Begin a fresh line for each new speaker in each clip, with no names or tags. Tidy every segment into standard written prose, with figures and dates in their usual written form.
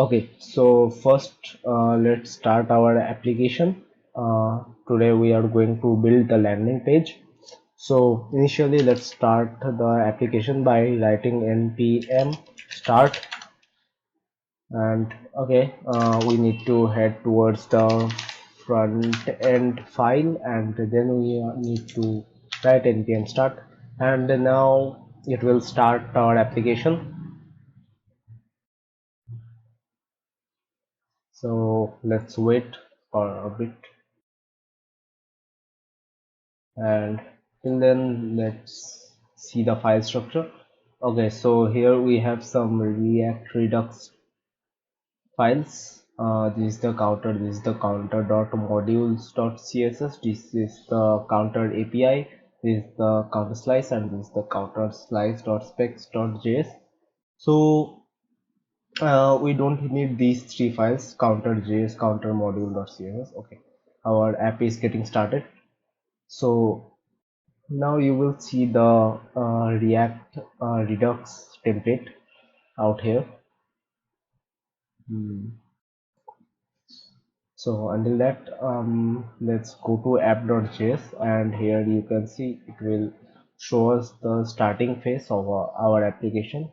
Okay, so first let's start our application. Today we are going to build the landing page. So initially let's start the application by writing npm start, and okay, we need to head towards the front end file, and then we need to write npm start, and now it will start our application. So let's wait for a bit, and till then let's see the file structure. Okay, so here we have some react redux files. This is the counter, this is the counter.modules.css, this is the counter API, this is the counter slice, and this is the counter slice.specs.js. So we don't need these three files, counter.js, counter module.css. Okay, our app is getting started. So now you will see the React Redux template out here. So until that, let's go to app.js, and here you can see it will show us the starting phase of our application.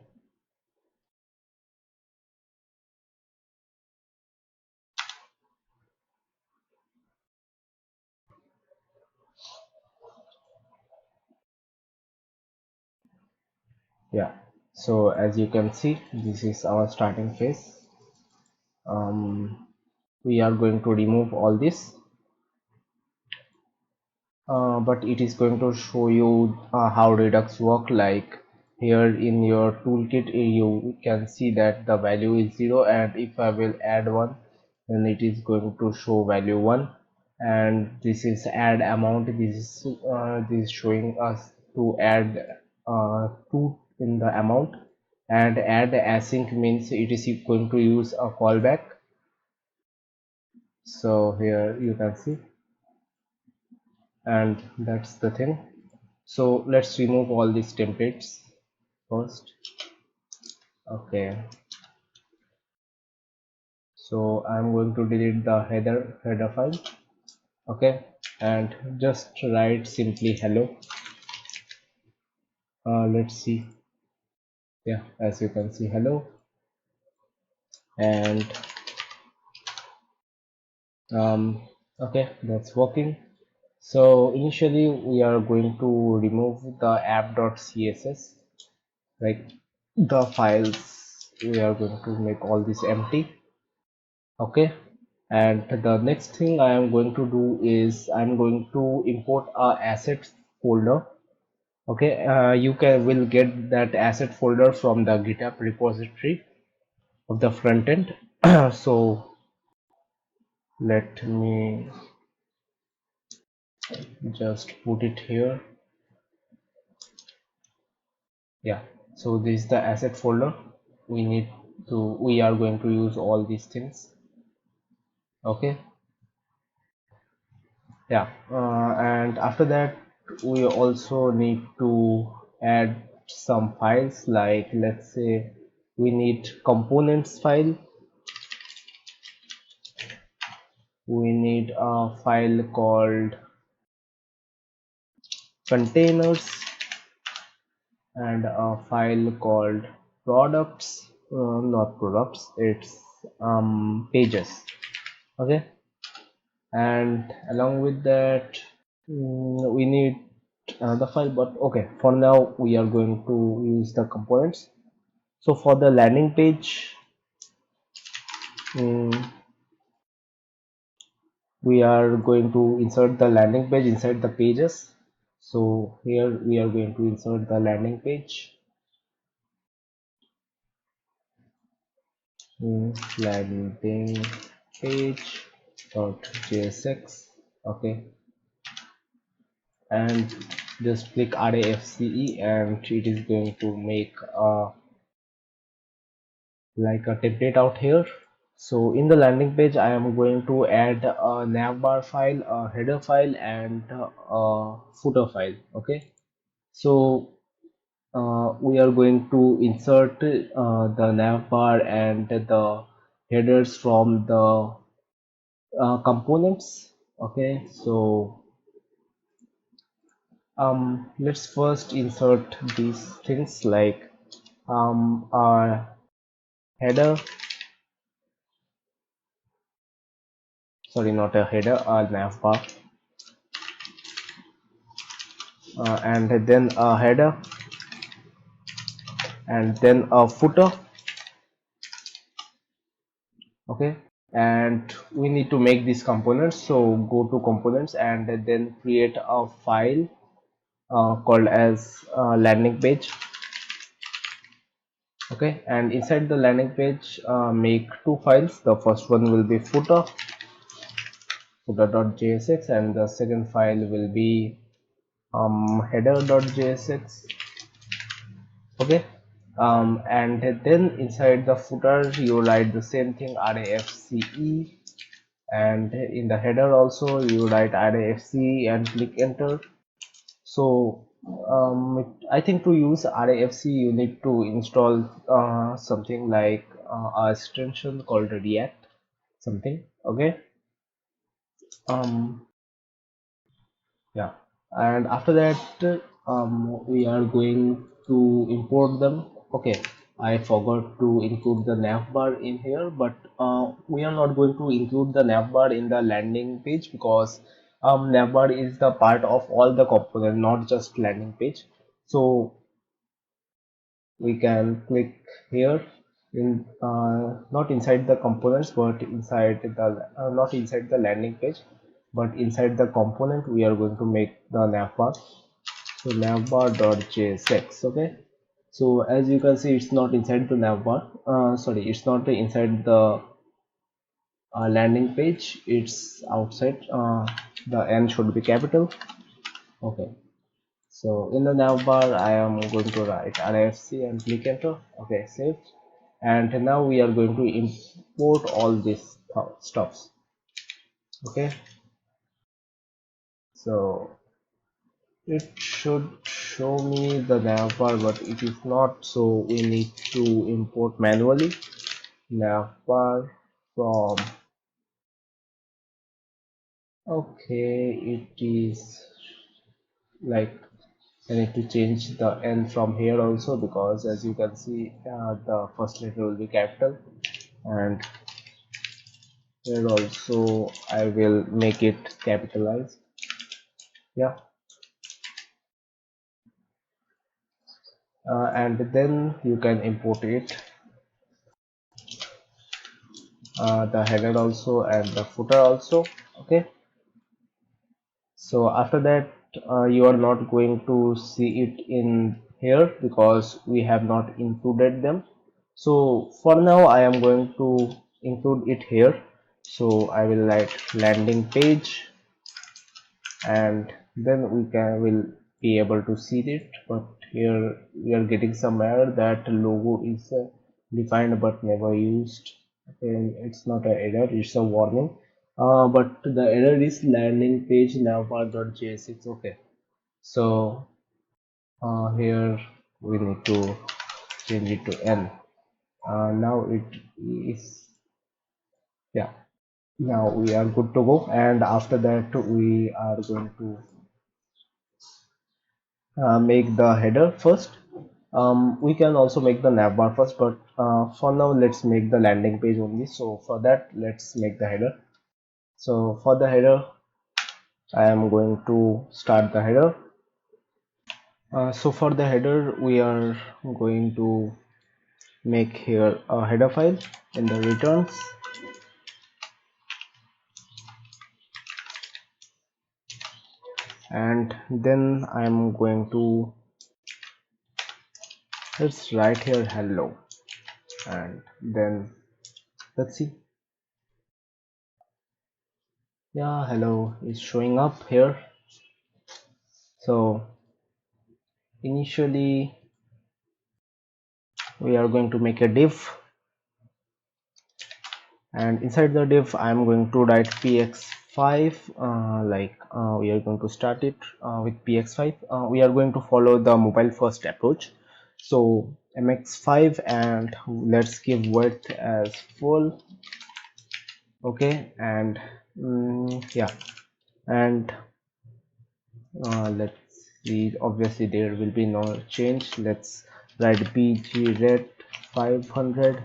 Yeah, so as you can see, this is our starting phase. We are going to remove all this, but it is going to show you how Redux work. Like here in your toolkit, you can see that the value is 0, and if I will add 1, then it is going to show value 1. And this is add amount, this is showing us to add 2 in the amount, and add async means it is going to use a callback. So here you can see, and that's the thing. So let's remove all these templates first. Okay, so I'm going to delete the header file. Okay, and just write simply hello. Let's see. Yeah, as you can see, hello. And okay, that's working. So initially we are going to remove the app.css, like the files. We are going to make all this empty. Okay, and the next thing I am going to do is I'm going to import a assets folder. Okay, you will get that asset folder from the GitHub repository of the front end. So let me just put it here. Yeah, so this is the asset folder. We are going to use all these things. Okay, yeah, and after that we also need to add some files, like let's say we need components file, we need a file called containers, and a file called products, not products, it's pages. Okay, and along with that, we need another file, but okay, for now we are going to use the components. So for the landing page, we are going to insert the landing page inside the pages. So here we are going to insert the landing page, landing page dot jsx. Okay, and just click RAFCE, and it is going to make a like a template out here. So in the landing page I am going to add a navbar file, a header file, and a footer file. Okay, so we are going to insert the navbar and the headers from the components. Okay, so let's first insert these things like our header, sorry, not a header, a navbar, and then a header, and then a footer. Okay, and we need to make these components, so go to components and then create a file called as landing page. Okay, and inside the landing page make two files. The first one will be footer.jsx, and the second file will be header.jsx. Okay, and then inside the footer you write the same thing, RAFCE, and in the header also you write RAFCE and click enter. So I think to use RAFC you need to install something like a extension called React something. Okay, um, yeah, and after that we are going to import them. Okay, I forgot to include the navbar in here, but we are not going to include the navbar in the landing page because navbar is the part of all the component, not just landing page. So we can click here in not inside the components but inside the not inside the landing page but inside the component we are going to make the navbar. So navbar.jsx. Okay, so as you can see it's not inside the navbar, sorry, it's not inside the landing page, it's outside. The n should be capital. Okay, so in the navbar I am going to write RFC and click enter. Okay, save. And now we are going to import all these stuffs. Okay, so it should show me the navbar, but it is not, so we need to import manually navbar from. Okay, it is like I need to change the n from here also, because as you can see the first letter will be capital, and here also I will make it capitalized. Yeah, and then you can import it, the header also and the footer also. Okay, so after that you are not going to see it in here because we have not included them. So for now I am going to include it here, so I will write landing page, and then we will be able to see it. But here we are getting some error that logo is defined but never used. Okay, it's not an error, it's a warning, but the error is landing page navbar.jsx. Okay, so here we need to change it to n. Now it is, yeah, now we are good to go. And after that we are going to make the header first. We can also make the navbar first, but for now let's make the landing page only. So for that let's make the header. So for the header I am going to start the header. So for the header we are going to make here a header file in the returns, and then I am going to, let's write here hello, and then let's see. Yeah, hello is showing up here. So initially we are going to make a div, and inside the div I am going to write px5, we are going to start it with px5. We are going to follow the mobile first approach. So mx5 and let's give width as full. Okay, and yeah, and let's see, obviously there will be no change. Let's write bg red 500,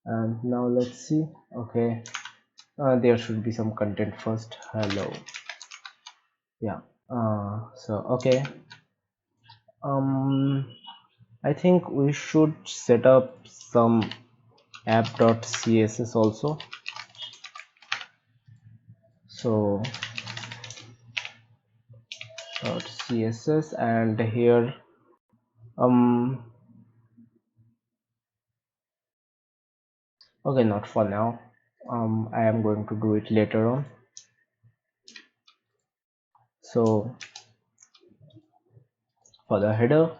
and now let's see. Okay, there should be some content first. Hello. Yeah, so okay, um I think we should set up some app.css also. So .css, and here um okay, not for now. I am going to do it later on. So for the header,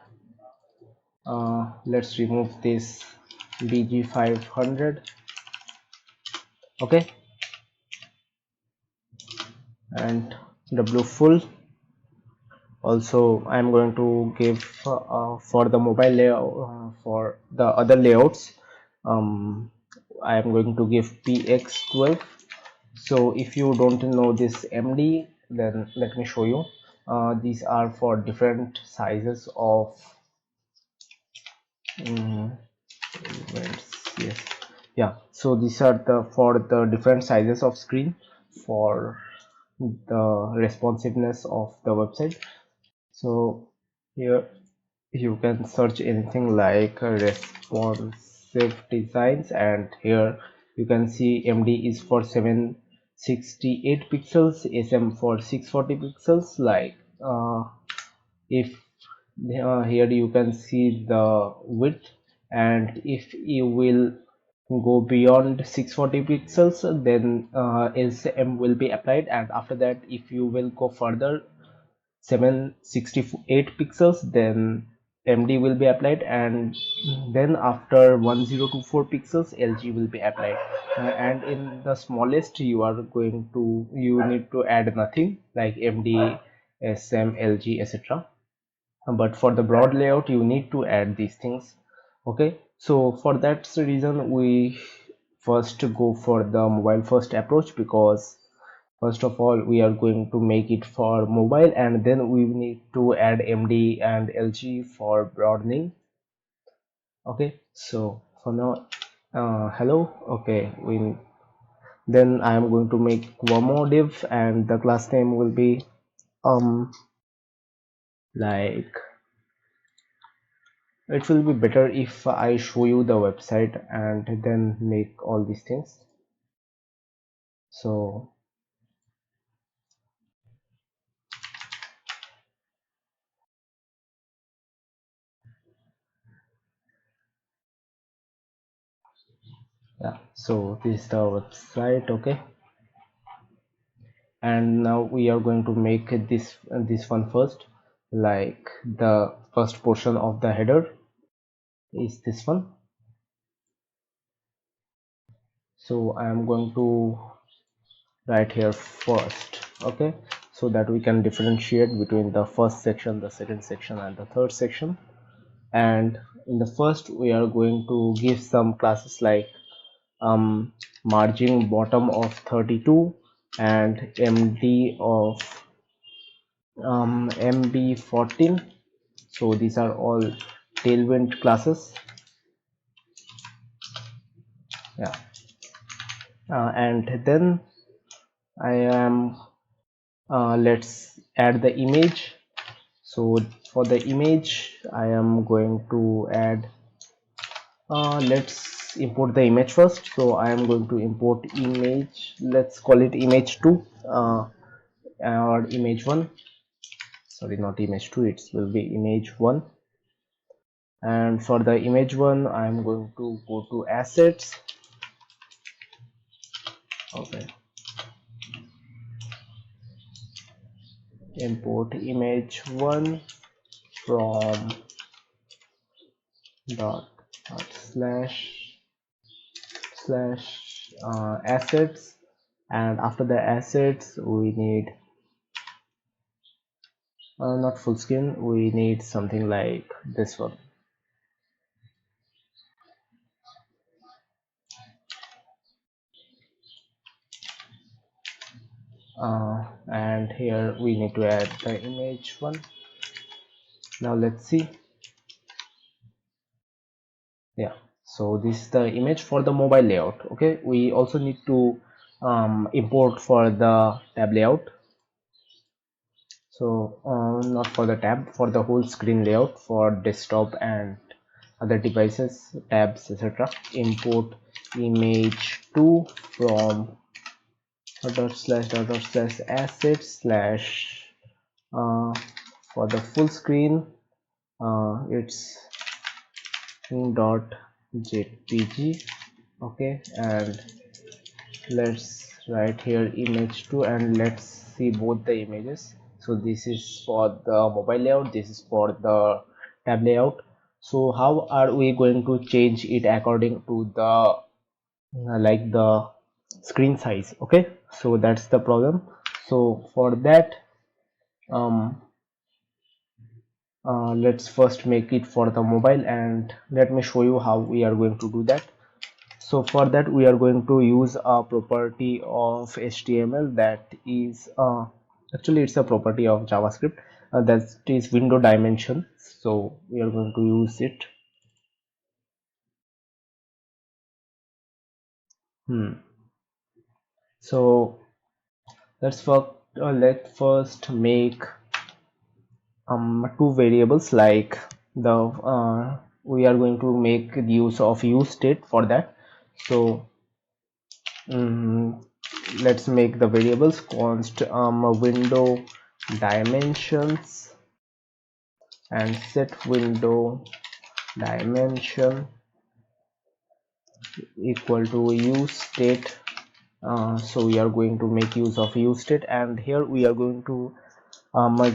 let's remove this bg500. Okay, and w full. Also I am going to give for the mobile layout, for the other layouts, I am going to give px12. So if you don't know this md, then let me show you. These are for different sizes of events. Yes, yeah, so these are the for the different sizes of screen for the responsiveness of the website. So here you can search anything like responsive designs, and here you can see md is for 768 pixels, sm for 640 pixels. Like if here you can see the width, and if you will go beyond 640 pixels, then sm will be applied, and after that if you will go further 768 pixels, then md will be applied, and then after 1024 pixels lg will be applied. And in the smallest you are going to, you need to add nothing like md, sm, lg, etc. But for the broad layout you need to add these things. Okay, so for that reason we first go for the mobile first approach, because first of all we are going to make it for mobile, and then we need to add md and lg for broadening. Okay, so for now, hello. Okay, we then I am going to make one more div, and the class name will be like, it will be better if I show you the website and then make all these things. So yeah, so this is the website. Okay, and now we are going to make this one first. Like the first portion of the header is this one. So I am going to write here first. Okay, so that we can differentiate between the first section, the second section, and the third section. And in the first we are going to give some classes like margin bottom of 32 and md of mb14. So these are all Tailwind classes. Yeah, and then I am let's add the image. So for the image I am going to add let's import the image first. So I am going to import image, let's call it image2, or image1. Sorry, not image2, it will be image1. And for the image1 I am going to go to assets. Okay, import image1 from dot slash assets, and after the assets we need Not full screen, we need something like this one. And here we need to add the image one. Now let's see. Yeah, so this is the image for the mobile layout. Okay, we also need to import for the tab layout. So not for the tab, for the whole screen layout for desktop and other devices, tabs, etc. Import image2 from dot slash asset slash for the full screen it's dot jpg. Okay, and let's write here image2 and let's see both the images. So this is for the mobile layout, this is for the tab layout. So how are we going to change it according to the like the screen size? Okay, so that's the problem. So for that, um let's first make it for the mobile, and let me show you how we are going to do that. So for that we are going to use a property of HTML that is actually it's a property of JavaScript, that is window dimension. So we are going to use it. So let's first make two variables, like the we are going to make use of use state for that. So let's make the variables const window dimensions and set window dimension equal to use state. So we are going to make use of use state, and here we are going to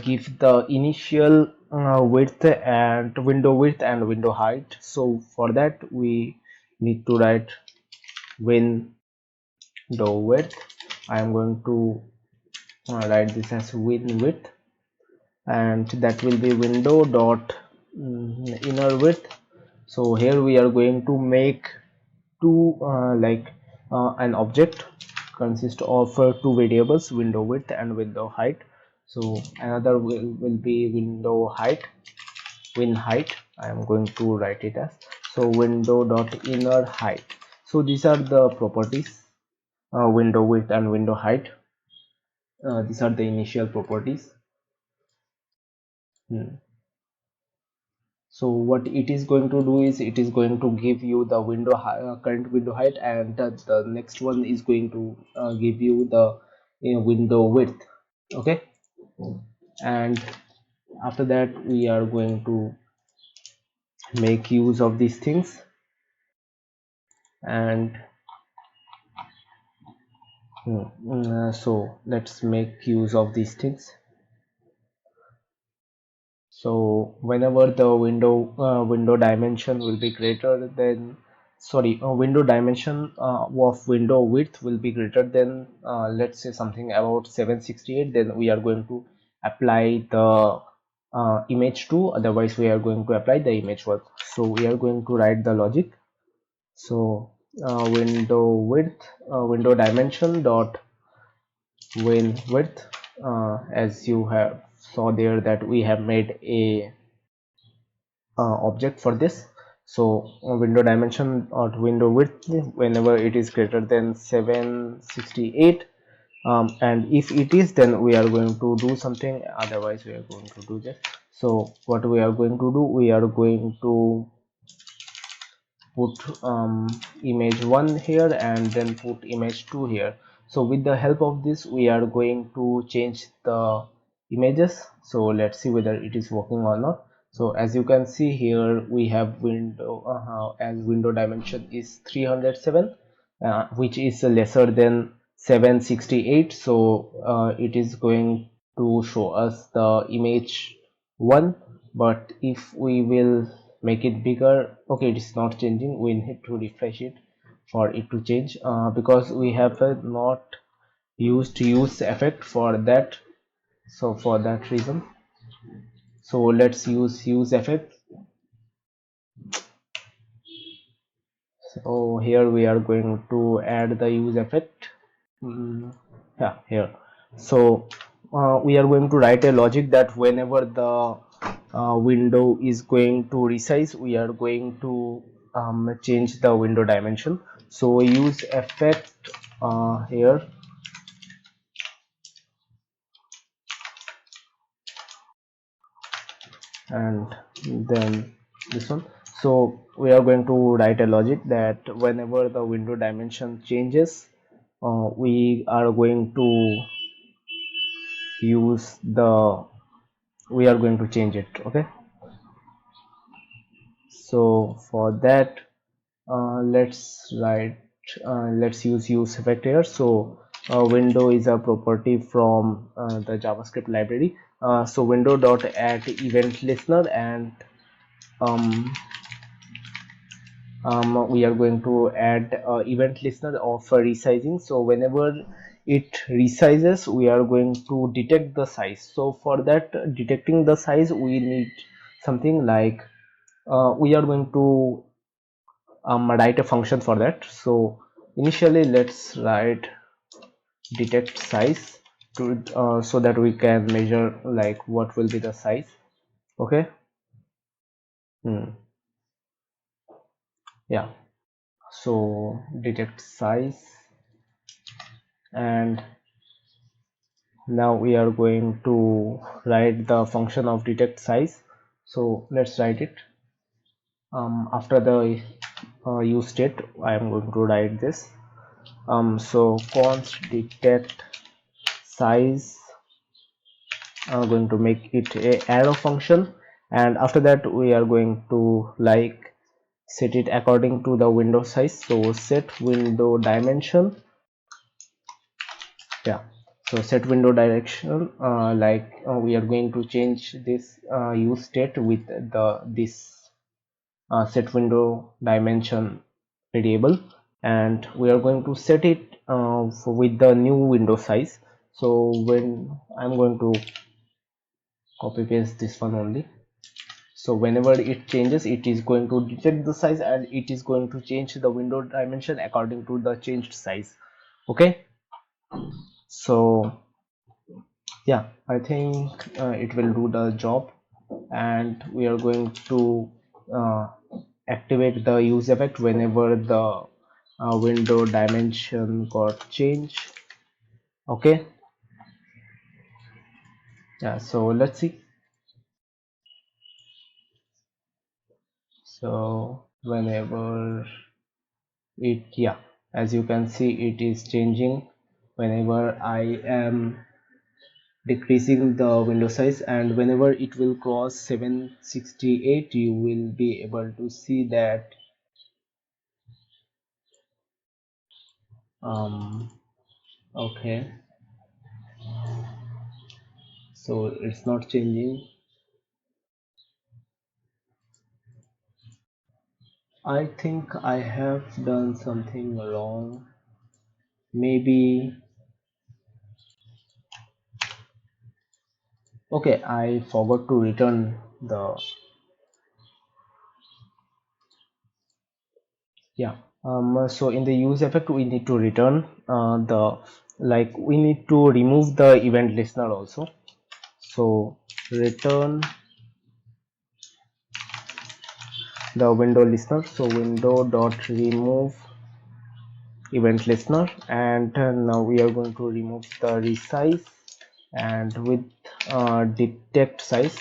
give the initial width and window height. So for that we need to write window width. I am going to write this as win width, and that will be window dot inner width. So here we are going to make two an object consist of two variables, window width and window height. So another will be window height, win height. I am going to write it as so window dot inner height. So these are the properties, window width and window height. These are the initial properties. So what it is going to do is it is going to give you the current window height, and the next one is going to give you the window width. Okay, and after that we are going to make use of these things, and so let's make use of these things. So whenever the window dimension will be greater than, sorry, window dimension of window width will be greater than let's say something about 768, then we are going to apply the image 2, otherwise we are going to apply the image 1. So we are going to write the logic. So window width, window dimension dot win width, as you have saw there that we have made a object for this. So window dimension or window width whenever it is greater than 768, and if it is, then we are going to do something, otherwise we are going to do this. So what we are going to do, we are going to put image 1 here and then put image 2 here. So with the help of this we are going to change the images. So let's see whether it is working or not. So as you can see here, we have window as window dimension is 307, which is lesser than 768. So it is going to show us the image 1, but if we will make it bigger, okay, it is not changing. We need to refresh it for it to change, because we have not used use effect for that. So for that reason, So let's use effect. So here we are going to add the use effect. Yeah, here. So we are going to write a logic that whenever the window is going to resize, we are going to change the window dimension. So we use effect here, and then this one. So we are going to write a logic that whenever the window dimension changes, we are going to use the we are going to change it. Okay, so for that, let's use effect here. So window is a property from the JavaScript library. So window dot add event listener, and um, we are going to add event listener of resizing. So whenever it resizes, we are going to detect the size. So for that, detecting the size, we need something like we are going to write a function for that. So initially let's write detect size to so that we can measure like what will be the size. Okay. Yeah, so detect size, and now we are going to write the function of detect size. So let's write it. After the use state, I am going to write this. So const detect size, I'm going to make it a arrow function, and after that we are going to like set it according to the window size. So set window dimension. Yeah, so set window direction, we are going to change this use state with the this set window dimension variable, and we are going to set it with the new window size. So when I'm going to copy paste this one only, so whenever it changes, it is going to detect the size and it is going to change the window dimension according to the changed size. Okay, so yeah, I think it will do the job, and we are going to uh, activate the use effect whenever the window dimension got changed. Okay, yeah, so let's see. So whenever it, yeah, as you can see, it is changing whenever I am decreasing the window size, and whenever it will cross 768, you will be able to see that um okay, so it's not changing. I think I have done something wrong, maybe. Okay, I forgot to return the, yeah, so in the use effect we need to return the, like we need to remove the event listener also. So return the window listener. So window dot remove event listener, and now we are going to remove the resize, and with detect size.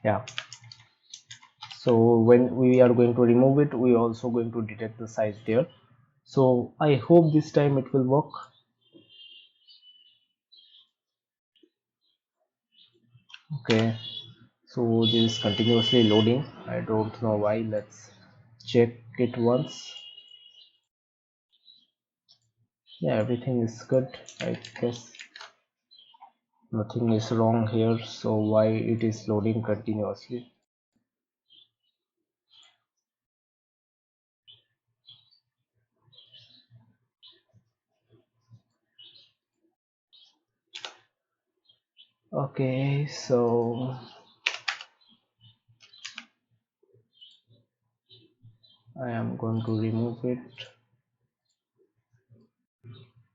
Yeah, so when we are going to remove it, we also going to detect the size there. So I hope this time it will work. Okay, so this is continuously loading, I don't know why. Let's check it once. Yeah, everything is good, I guess. Nothing is wrong here, so why it is loading continuously? Okay, so I am going to remove it,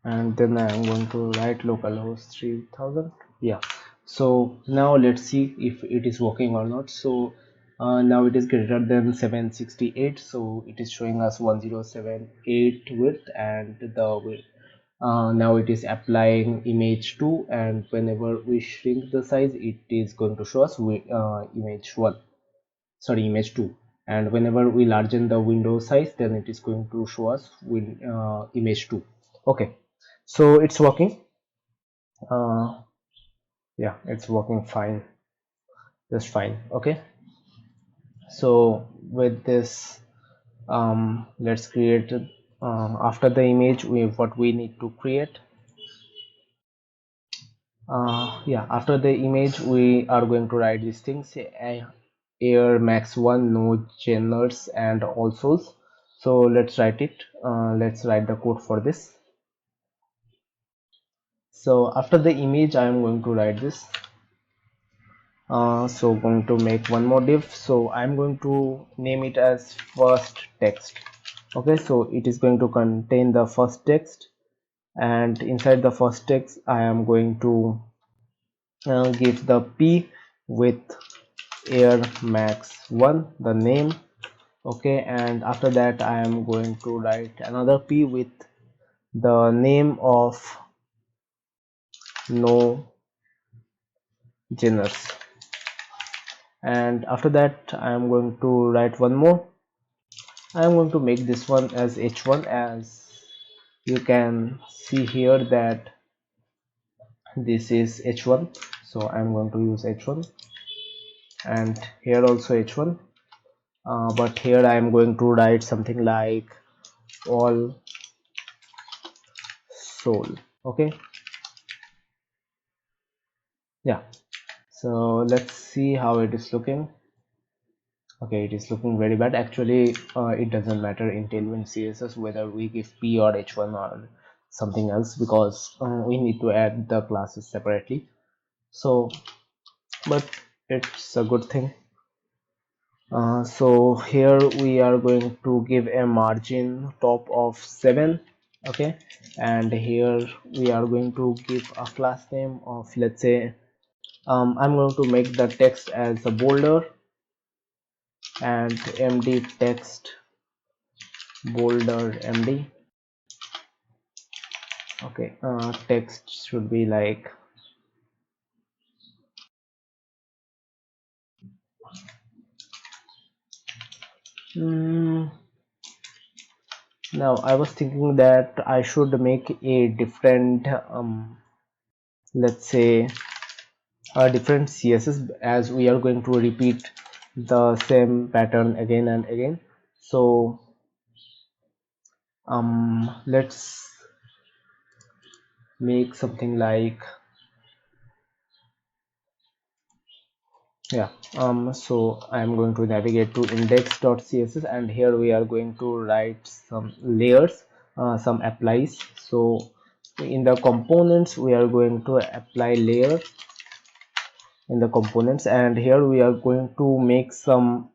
and then I am going to write localhost 3000. Yeah, so now let's see if it is working or not. So now it is greater than 768, so it is showing us 1078 width, and the width. Now it is applying image 2, and whenever we shrink the size, it is going to show us image 1, sorry, image 2, and whenever we largen the window size, then it is going to show us image 2. Okay, so it's working. uh, yeah, it's working fine, just fine. Okay, so with this, let's create, after the image, what we need to create. Yeah, after the image we are going to write these things: air max 1, no geners and all souls. So let's write it. Let's write the code for this. So after the image I am going to write this. So going to make one more div, so I'm going to name it as first text. Okay, so it is going to contain the first text, and inside the first text I am going to give the p with air max 1, the name. Okay, and after that I am going to write another p with the name of no genus, and after that I am going to write one more. I am going to make this one as h1. As you can see here that this is h1, so I am going to use h1, and here also h1, but here I am going to write something like all soul. Okay, yeah, so let's see how it is looking. Okay, it is looking very bad. Actually, it doesn't matter in Tailwind CSS whether we give p or h1 or something else, because we need to add the classes separately. So but it's a good thing. So here we are going to give a margin top of 7. Okay, and here we are going to give a class name of, let's say, I'm going to make the text as a bolder, and md text bolder md. Okay, text should be like, now I was thinking that I should make a different, let's say, a different css, as we are going to repeat the same pattern again and again. So let's make something like, yeah, so I am going to navigate to index.css, and here we are going to write some layers, some applies. So in the components we are going to apply layer in the components, and here we are going to make some,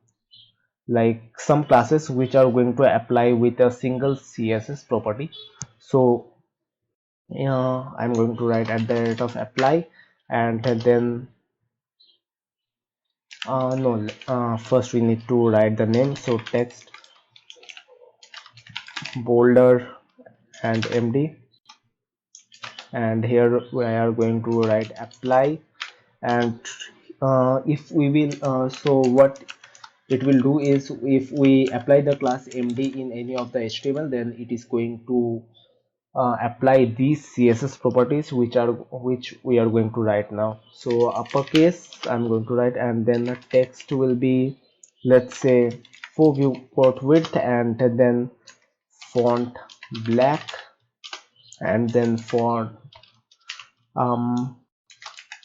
like, some classes which are going to apply with a single css property. So I'm going to write at the rate of apply, and then no, first we need to write the name. So text bolder and md, and here we are going to write apply. And if we will, so what it will do is, if we apply the class md in any of the html, then it is going to apply these css properties which we are going to write now. So uppercase I'm going to write, and then the text will be, let's say, for viewport width, and then font black, and then font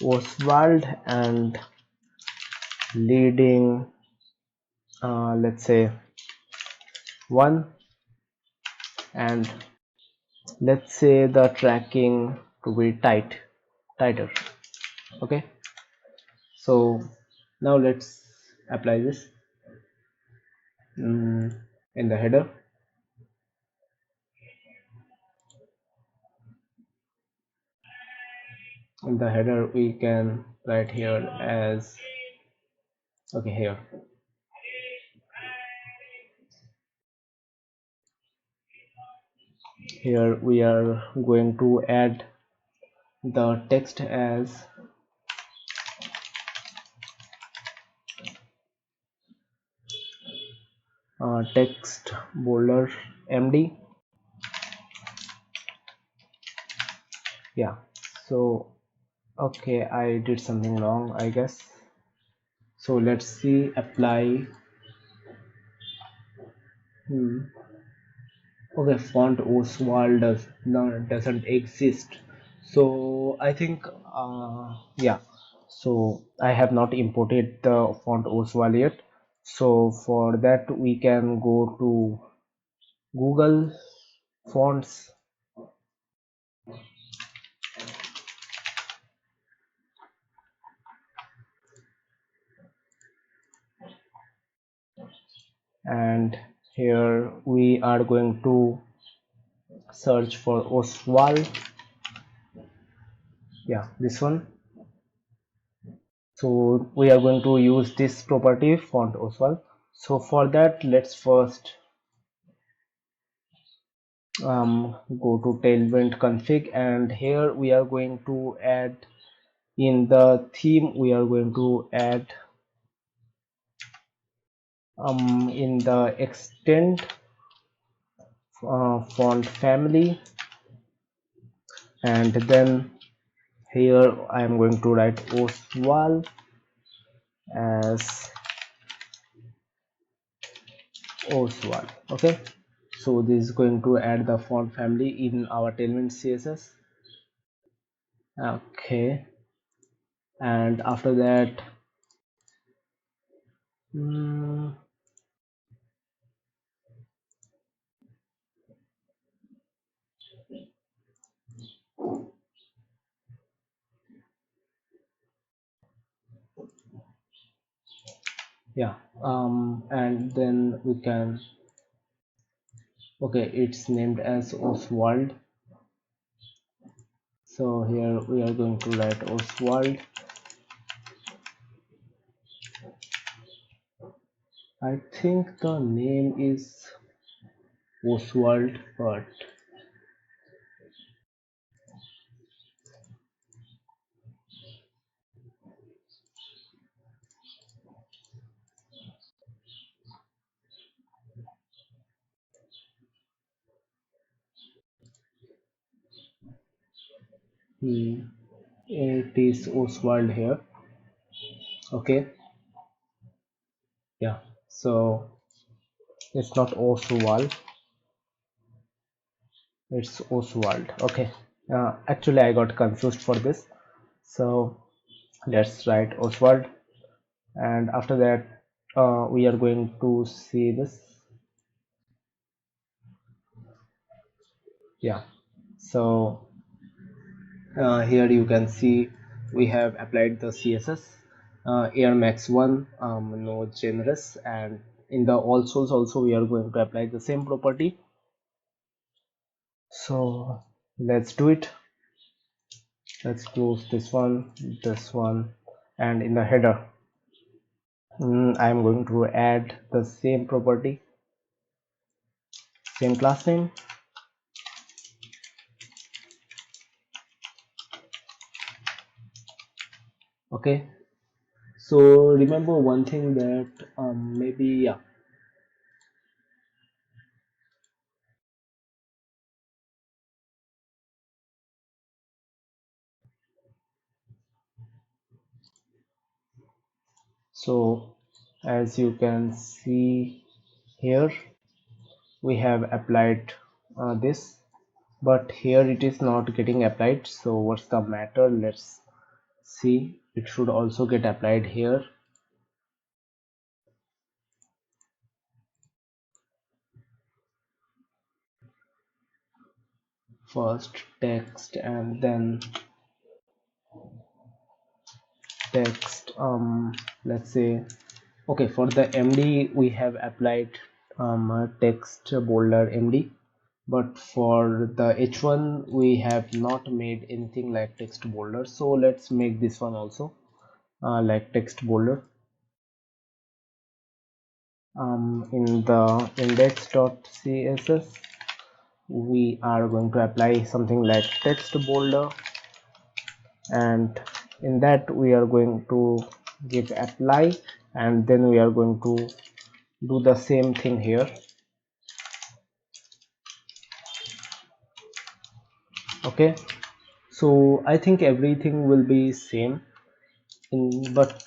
Oswald, and leading, let's say 1, and let's say the tracking to be tighter. Okay, so now let's apply this mm, in the header. In the header we can write here as, okay, here we are going to add the text as text boulder md. Yeah, so okay, I did something wrong, I guess. So let's see, apply. hmm. Okay, font Oswald doesn't exist. So I think yeah, so I have not imported the font Oswald yet. So for that we can go to Google Fonts, and here we are going to search for Oswald. Yeah, this one. So we are going to use this property font Oswald. So for that, let's first go to Tailwind config, and here we are going to add, in the theme we are going to add in the extend font family, and then here I am going to write Oswald as Oswald. Okay, so this is going to add the font family in our Tailwind CSS. Okay, and after that mm, yeah, and then we can, okay, it's named as Oswald. So here we are going to write Oswald. I think the name is Oswald, but hmm, it is Oswald here. Okay, yeah, so it's not Oswald, it's Oswald. Okay, actually I got confused for this. So let's write Oswald, and after that we are going to see this. Yeah, so here you can see we have applied the CSS air max 1, no generous, and in the all souls also we are going to apply the same property. So let's do it. Let's close this one, and in the header I am going to add the same property, same class name. Okay, so remember one thing that maybe, yeah, so as you can see here we have applied this, but here it is not getting applied. So what's the matter? Let's see, it should also get applied here. First text and then text, let's say, okay, for the MD we have applied text boulder MD, but for the H1 we have not made anything like text boulder, so let's make this one also like text boulder. In the index.css we are going to apply something like text boulder, and in that we are going to give apply, and then we are going to do the same thing here. Okay, so I think everything will be same but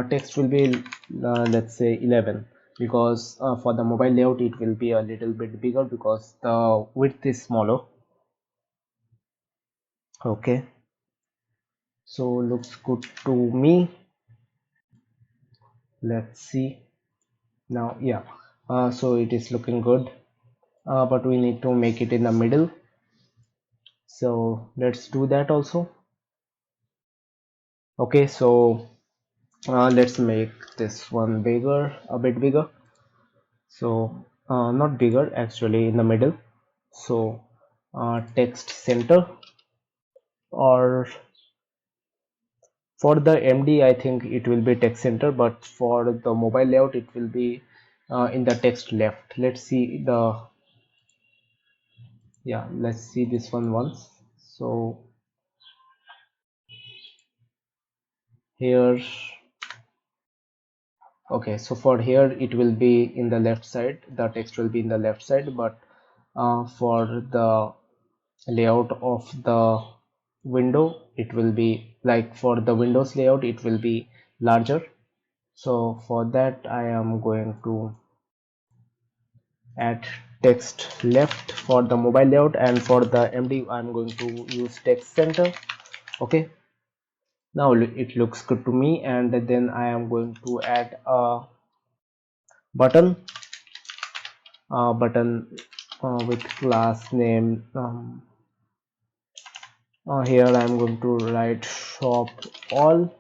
text will be let's say 11, because for the mobile layout it will be a little bit bigger because the width is smaller. Okay, so looks good to me. Let's see now. Yeah, so it is looking good, but we need to make it in the middle, so let's do that also. Okay, so let's make this one bigger, a bit bigger. So not bigger, actually in the middle. So text center, or for the MD I think it will be text center, but for the mobile layout it will be in the text left. Let's see the, yeah, let's see this one once. So here, okay, so for here it will be in the left side, the text will be in the left side, but for the layout of the window it will be like, for the Windows layout it will be larger. So for that I am going to add text left for the mobile layout, and for the MD I'm going to use text center. Okay, now it looks good to me, and then I am going to add a button, with class name. Here I'm going to write shop all.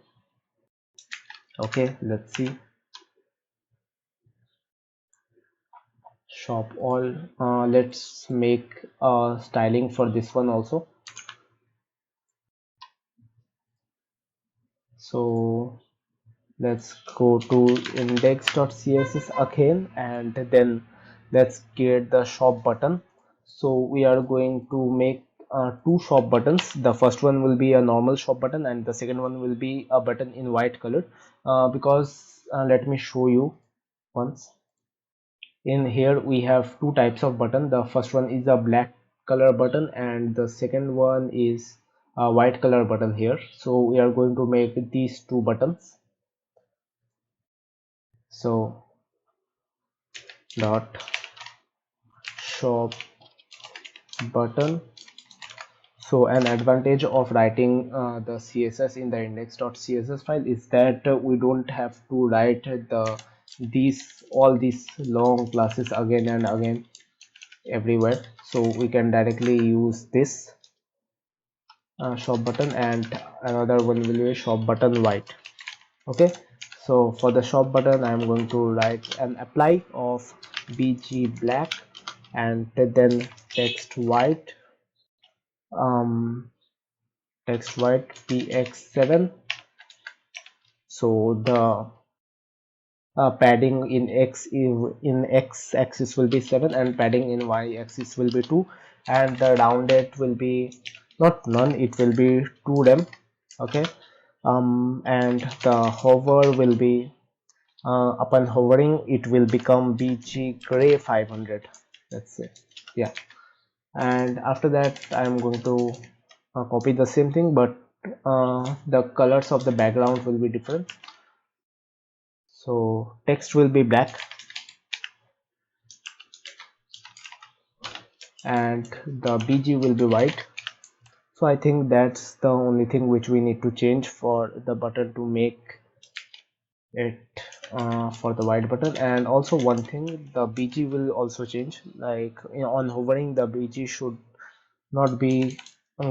Okay, let's see, shop all. Let's make styling for this one also. So let's go to index.css again, and then let's create the shop button. So we are going to make two shop buttons. The first one will be a normal shop button, and the second one will be a button in white color, because let me show you once. In here we have two types of button. The first one is a black color button, and the second one is a white color button here. So we are going to make these two buttons. So dot shop button. So an advantage of writing the CSS in the index.css file is that we don't have to write all these long classes again and again everywhere. So we can directly use this shop button, and another one will be shop button white. Okay, so for the shop button I'm going to write an apply of bg black, and then text white, um text white px7. So the padding in x axis will be 7, and padding in y axis will be 2, and the rounded will be not none, it will be 2 them. Okay, and the hover will be, upon hovering it will become bg gray 500, let's say. Yeah, and after that I'm going to copy the same thing, but the colors of the background will be different. So text will be black, and the BG will be white. So I think that's the only thing which we need to change for the button to make it for the white button. And also one thing, the BG will also change, like, on hovering the BG should not be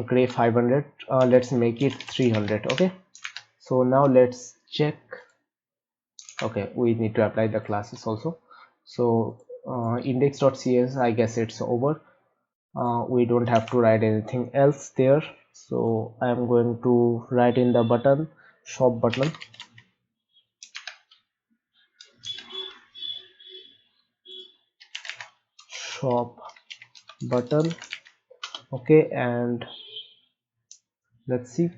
gray 500. Let's make it 300. Okay, So now let's check. Okay, we need to apply the classes also. So index.cs, I guess it's over. We don't have to write anything else there. So I am going to write in the button, shop button, shop button. Okay, and let's see.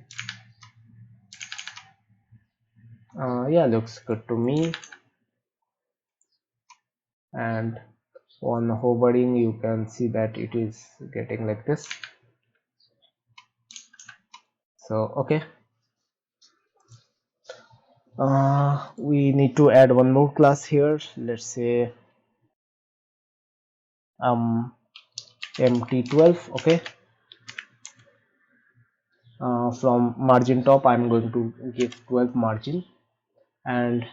Yeah, looks good to me. And on hovering, you can see that it is getting like this. So okay, we need to add one more class here. Let's say mt12. Okay, from margin top I'm going to give 12 margin, and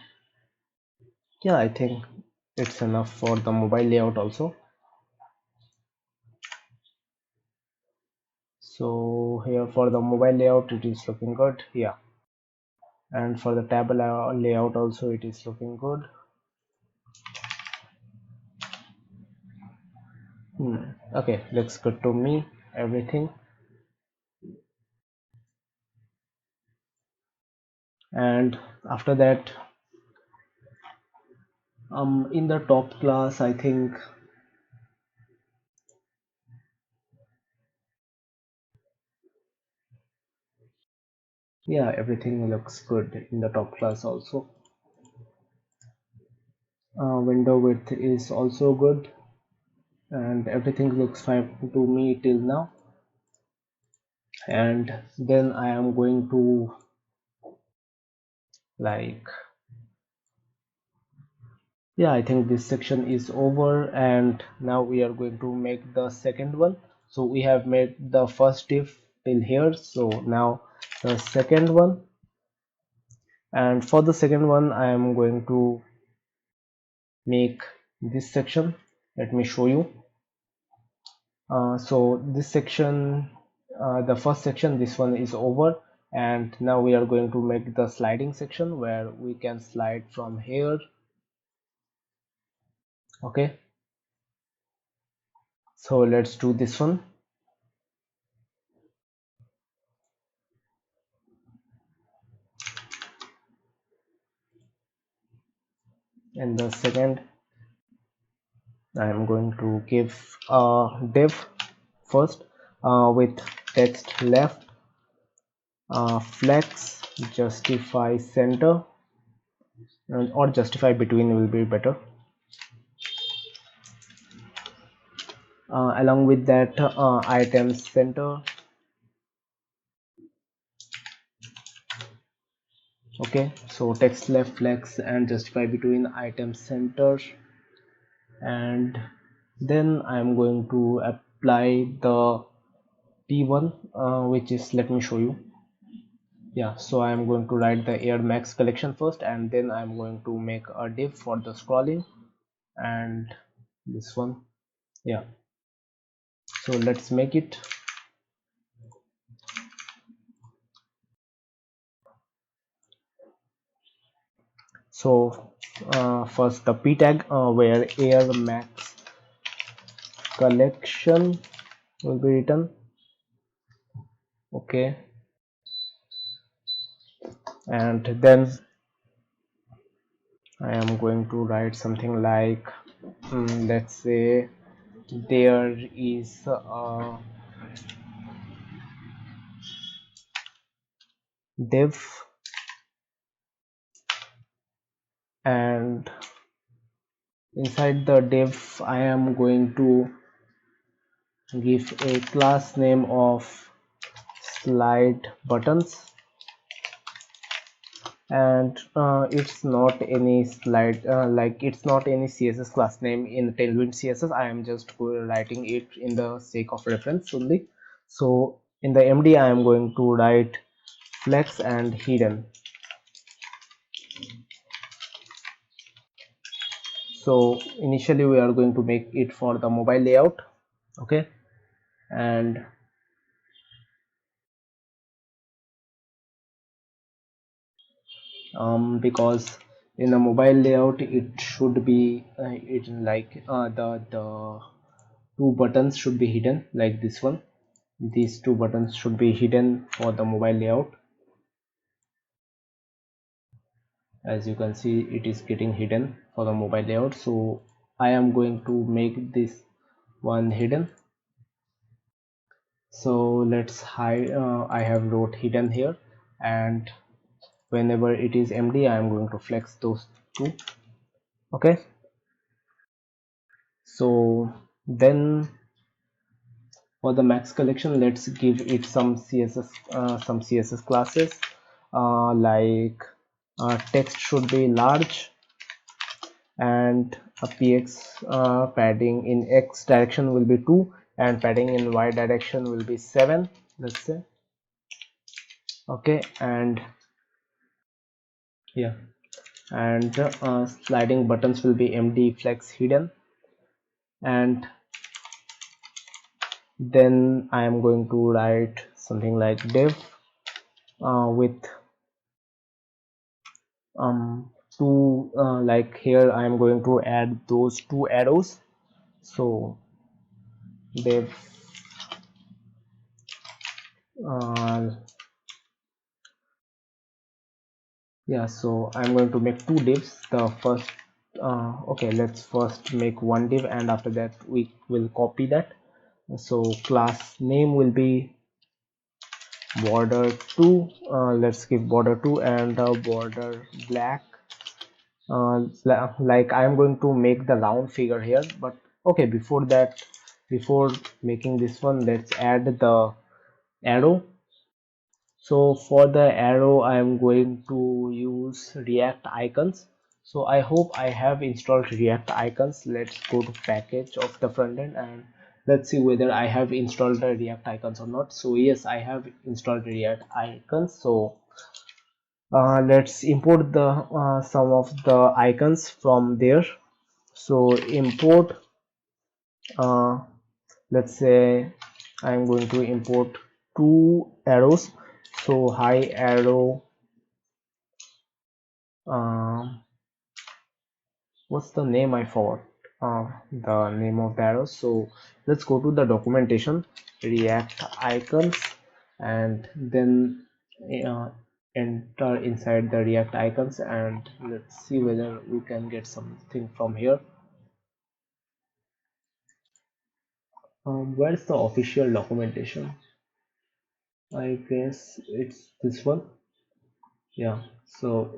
yeah, I think it's enough for the mobile layout also. So here for the mobile layout it is looking good. Yeah, and for the tab layout also it is looking good. Okay, looks good to me, everything. And after that, in the top class, I think, yeah, everything looks good in the top class also. Window width is also good, and everything looks fine to me till now. And then I am going to, like, yeah, I think this section is over, and now we are going to make the second one. So we have made the first div till here, so now the second one. And for the second one I am going to make this section. Let me show you. So this section, the first section, this one is over, and now we are going to make the sliding section where we can slide from here. Okay, so let's do this one. And the second, I am going to give a div first with text left, flex, justify center, or justify between will be better. Along with that, item center. Okay, so text left, flex, and justify between item center. And then I'm going to apply the p1, which is, let me show you. Yeah, so I'm going to write the air max collection first, and then I'm going to make a div for the scrolling, and this one. Yeah, so let's make it. So first the p tag, where air max collection will be written. Okay, and then I am going to write something like, let's say there is a div, and inside the div I am going to give a class name of slide buttons, and it's not any slide, like it's not any css class name in Tailwind CSS. I am just writing it in the sake of reference only. So in the md I am going to write flex and hidden. So initially we are going to make it for the mobile layout. Okay, and because in a mobile layout it should be it like the two buttons should be hidden like this one. These two buttons should be hidden for the mobile layout. As you can see, it is getting hidden for the mobile layout, so I am going to make this one hidden. So let's hide. I have wrote hidden here, and whenever it is empty I am going to flex those two. Okay, so then for the max collection, let's give it some css classes, like text should be large, and a px padding in x direction will be 2, and padding in y direction will be 7, let's say. Okay, and yeah, and sliding buttons will be md flex hidden. And then I am going to write something like div with two, like here I am going to add those two arrows. So div uh, yeah, so I'm going to make two divs. The first okay, let's first make one div, and after that we will copy that. So class name will be border 2. Let's give border 2 and border black. Like I am going to make the round figure here, but okay, before that, before making this one, let's add the arrow. So for the arrow I am going to use React icons. So I hope I have installed React icons. Let's go to package of the front end and let's see whether I have installed the React icons or not. So yes, I have installed React icons. So let's import the some of the icons from there. So import, uh, let's say I'm going to import two arrows. So high arrow, um, what's the name, I forgot the name of the arrow. So let's go to the documentation, react icons, and then uh, enter inside the react icons, and let's see whether we can get something from here. Where's the official documentation? I guess it's this one. Yeah, so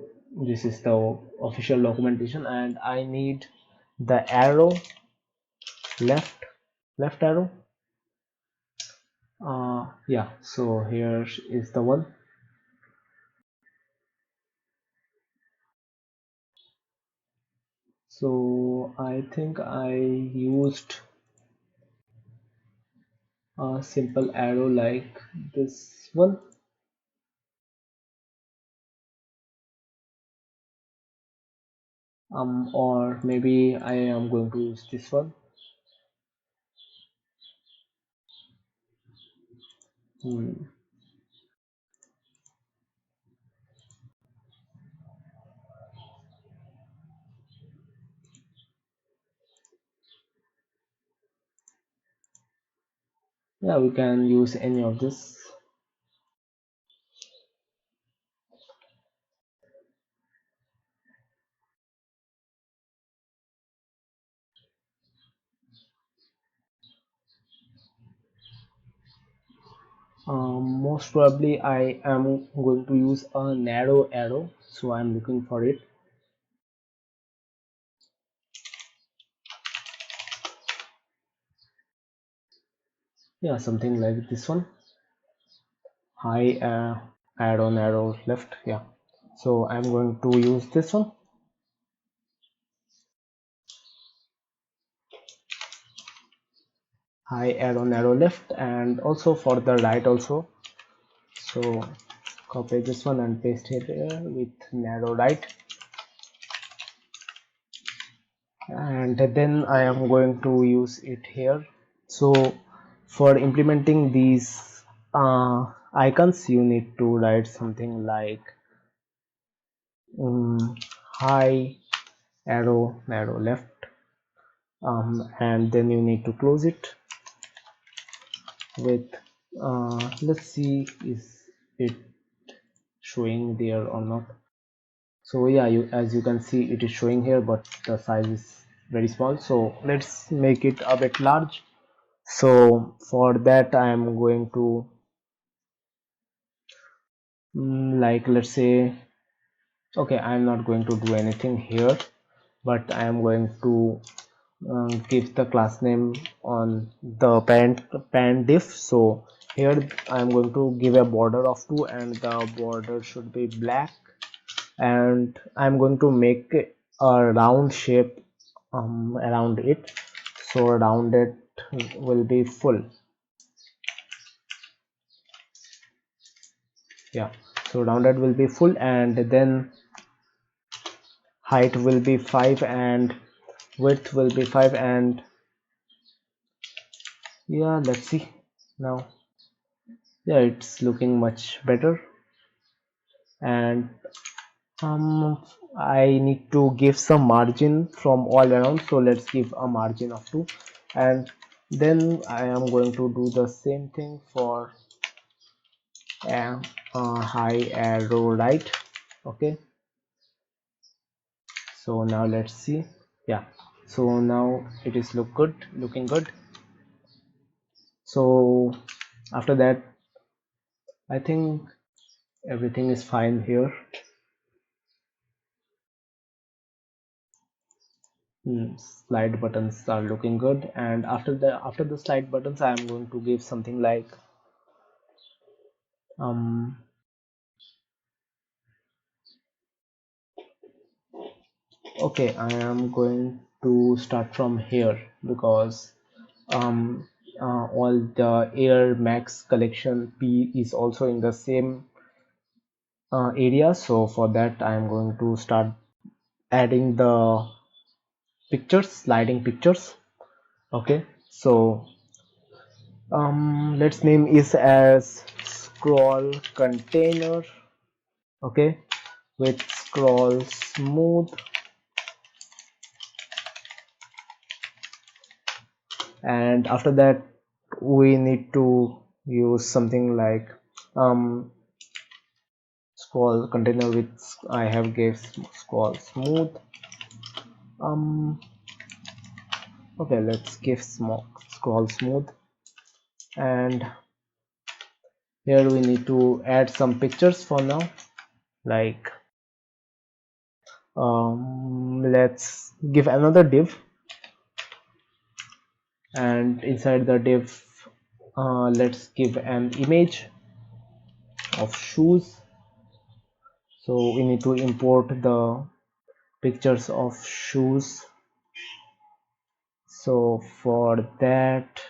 this is the official documentation, and I need the arrow, left left arrow. Yeah, so here is the one. So I think I used a simple arrow like this one, or maybe I am going to use this one. Hmm. Yeah, we can use any of this. Most probably I am going to use a narrow arrow, so I'm looking for it. Yeah, something like this one. High arrow, narrow, left. Yeah, so I'm going to use this one. High arrow, narrow, left, and also for the right also. So copy this one and paste it here with narrow right, and then I am going to use it here. So for implementing these icons, you need to write something like high arrow left, and then you need to close it with let's see is it showing there or not. So yeah, you as you can see it is showing here, but the size is very small, so let's make it a bit large. So for that I am going to like, let's say, okay, I am not going to do anything here, but I am going to give the class name on the parent diff. So here I am going to give a border of 2, and the border should be black, and I'm going to make a round shape around it, so rounded will be full. Yeah, so rounded will be full, and then height will be 5 and width will be 5, and yeah, let's see now. Yeah, it's looking much better, and I need to give some margin from all around, so let's give a margin of 2, and then I am going to do the same thing for high arrow right. Okay, so now let's see. Yeah, so now it is looking good. So after that I think everything is fine here. Slide buttons are looking good, and after the slide buttons I am going to give something like um okay, I am going to start from here because um all the Air Max collection P is also in the same area. So for that I am going to start adding the pictures, sliding pictures. Okay, so let's name is as scroll container. Okay, with scroll smooth, and after that we need to use something like scroll container with I have gave scroll smooth. Okay, let's give scroll smooth, and here we need to add some pictures for now, like let's give another div, and inside the div let's give an image of shoes. So we need to import the pictures of shoes. So for that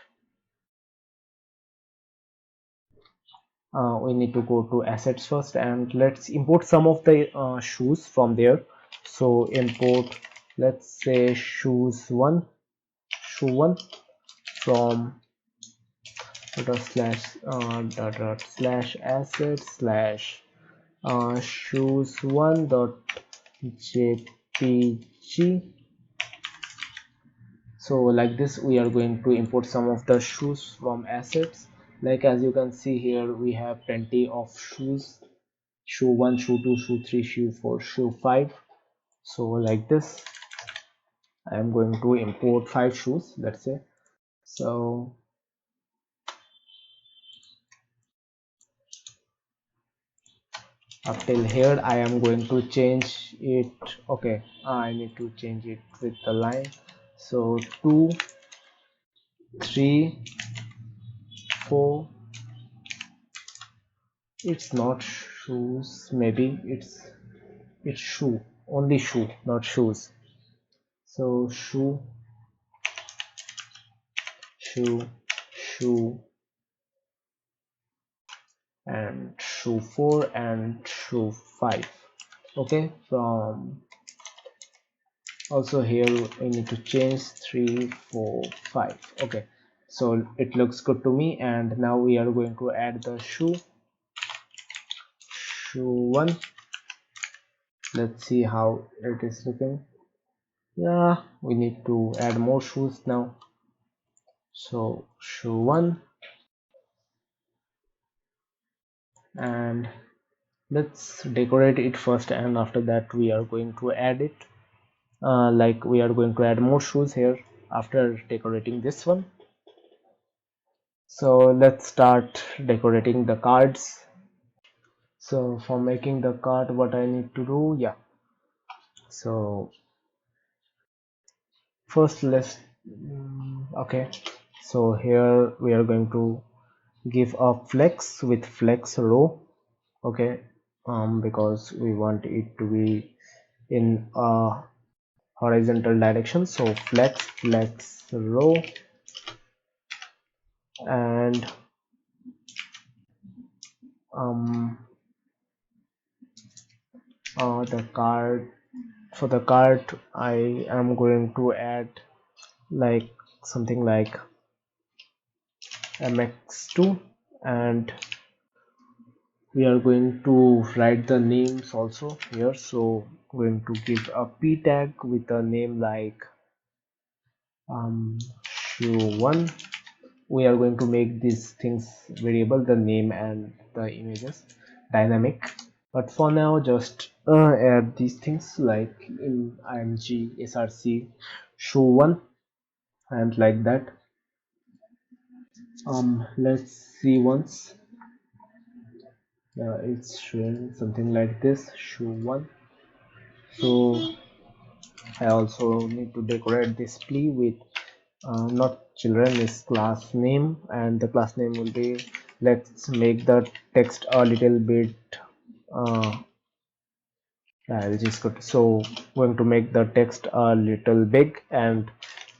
we need to go to assets first, and let's import some of the shoes from there. So import, let's say shoe 1 from dot slash assets slash shoes 1 dot jpg. So like this we are going to import some of the shoes from assets. Like as you can see here we have plenty of shoes: shoe 1, shoe 2, shoe 3, shoe 4, shoe 5. So like this I am going to import 5 shoes, let's say. So up till here I am going to change it. Okay, I need to change it with the line. So 2, 3, 4. It's not shoes, maybe it's shoe, only shoe, not shoes. So shoe, shoe, shoe, and shoe 4 and shoe 5. Okay, from also here we need to change 3, 4, 5. Okay, so it looks good to me, and now we are going to add the shoe 1, Let's see how it is looking. Yeah, we need to add more shoes now. So shoe 1, and let's decorate it first, and after that we are going to add it. Like we are going to add more shoes here after decorating this one. So let's start decorating the cards. So for making the card, what I need to do, yeah. So first let's okay. So here we are going to give a flex with flex row. Okay, because we want it to be in a horizontal direction. So flex row, and um the card, for the card I am going to add like something like mx2, and we are going to write the names also here. So going to give a p tag with a name like shoe1. We are going to make these things variable, the name and the images, dynamic. But for now, just add these things like in img src shoe1, and like that. Let's see once. It's showing something like this, shoe1. So I also need to decorate this plea with not children is class name, and the class name will be, let's make the text a little bit I'll just go so going to make the text a little big, and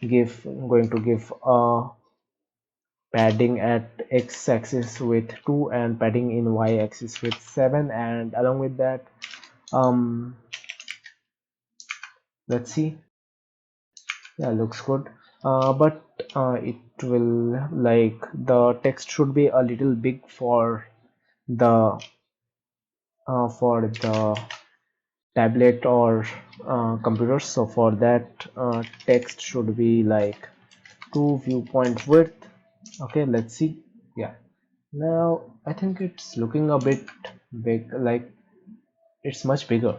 going to give a padding at x-axis with 2 and padding in y-axis with 7, and along with that, um let's see. Yeah, looks good. But it will, like, the text should be a little big the for the tablet or computers. So for that, text should be like 2 viewpoint width. Okay, let's see. Yeah, now I think it's looking a bit big, like it's much bigger.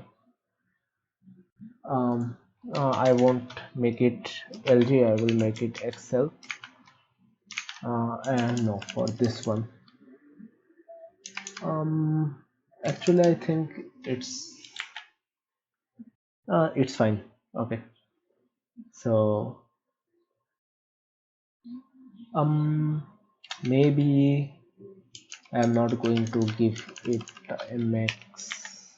um, I won't make it LG, I will make it Excel. And no, for this one, um, actually I think it's fine. Okay, so um maybe I'm not going to give it mx.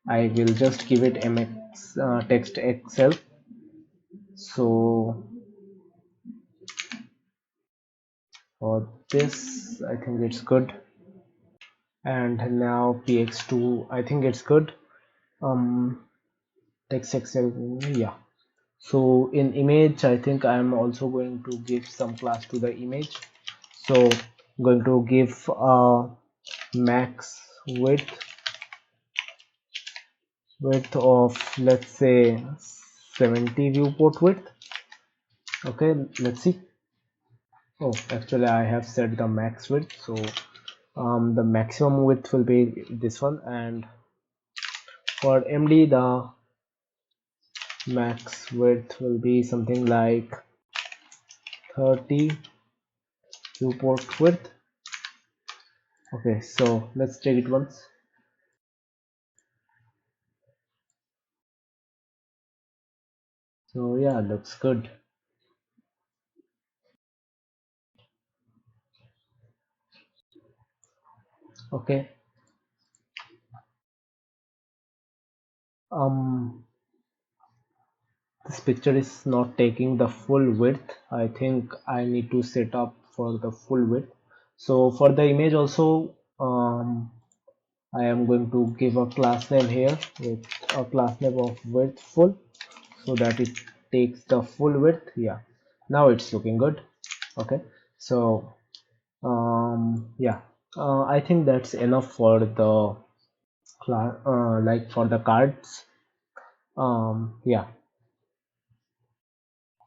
I will just give it mx text excel. So for this I think it's good, and now px2 I think it's good. um Text excel, yeah. So in image I think I'm also going to give some class to the image. So I'm going to give max width of, let's say, 70 viewport width. Okay, let's see. Oh, actually I have set the max width, so the maximum width will be this one, and for md the max width will be something like 30 viewport width. Okay, so let's check it once. So yeah, looks good. Okay, um this picture is not taking the full width. I think I need to set up for the full width. So for the image also, I am going to give a class name here with a class name of width full, so that it takes the full width. Yeah, now it's looking good. Okay, so yeah, I think that's enough for the like for the cards. Yeah.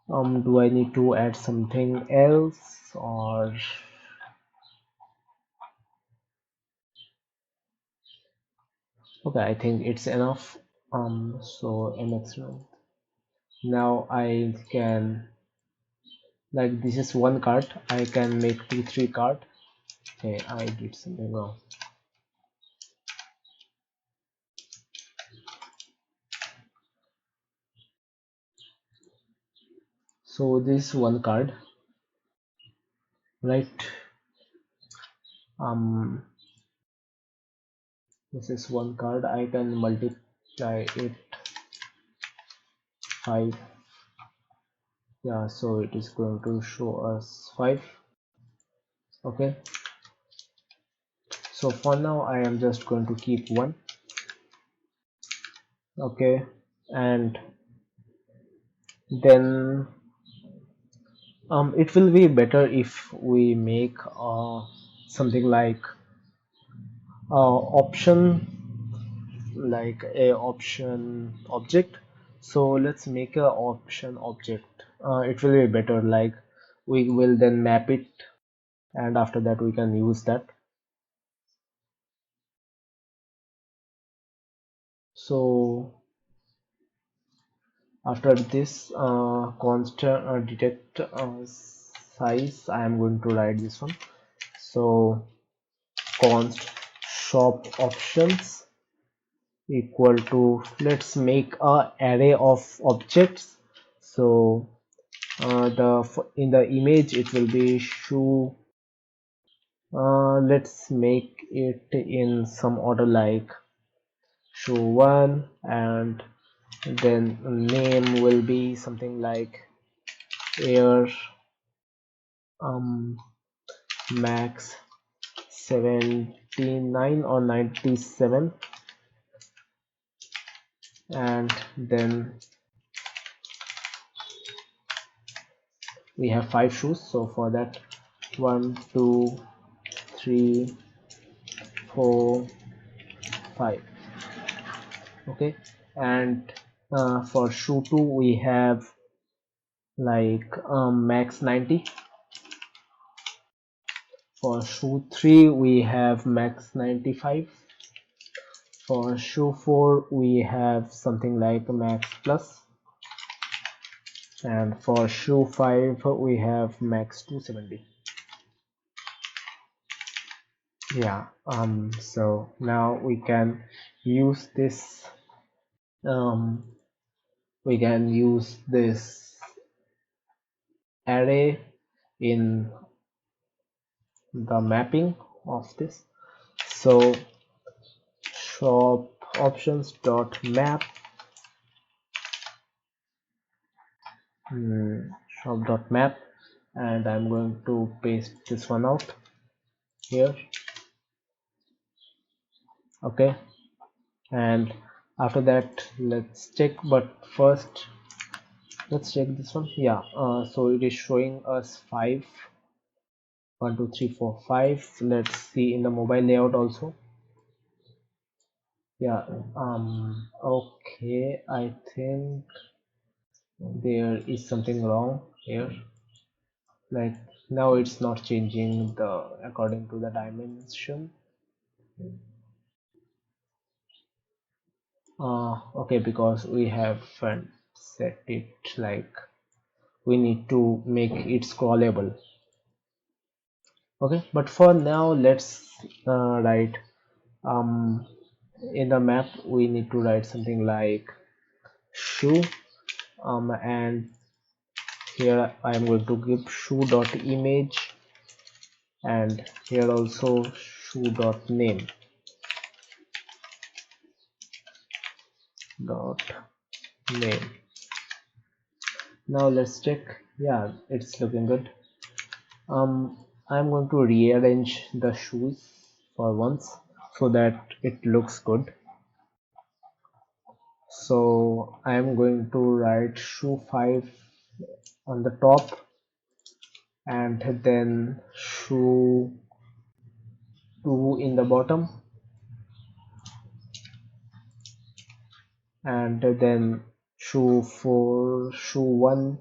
Do I need to add something else, or okay, I think it's enough. So mx row. Now I can, like, this is one card, I can make two, three card. Okay, I did something wrong. So this one card, right? Um, this is one card. I can multiply it 5. Yeah, so it is going to show us 5. Okay. So for now, I am just going to keep 1. Okay, and then it will be better if we make something like option, like a option object. So let's make a option object. It will be better, like we will then map it, and after that we can use that. So after this constant detect size, I am going to write this one. So const shop options equal to, let's make a array of objects. So in the image it will be shoe. Let's make it in some order, like shoe 1, and then name will be something like air um max 79 or 97, and then we have 5 shoes. So for that, 1 2 3 4 5. Okay, and for shoe 2 we have like max 90. For shoe 3 we have max 95. For shoe 4 we have something like max plus, and for shoe 5 we have max 270. Yeah, so now we can use this, um we can use this array in the mapping of this. So shop options dot map, shop dot map, and I'm going to paste this one out here. Okay, and after that let's check, but first let's check this one. Yeah, so it is showing us 5. 1 2 3 4 5. Let's see in the mobile layout also. Yeah, okay, I think there is something wrong here. Like now it's not changing the according to the dimension. Okay, because we haven't set it, like we need to make it scrollable. Okay, but for now let's write in the map we need to write something like shoe, and here I am going to give shoe dot image, and here also shoe dot name dot name. Now let's check. Yeah, it's looking good. I'm going to rearrange the shoes for once so that it looks good. So I'm going to write shoe 5 on the top, and then shoe 2 in the bottom, and then shoe 1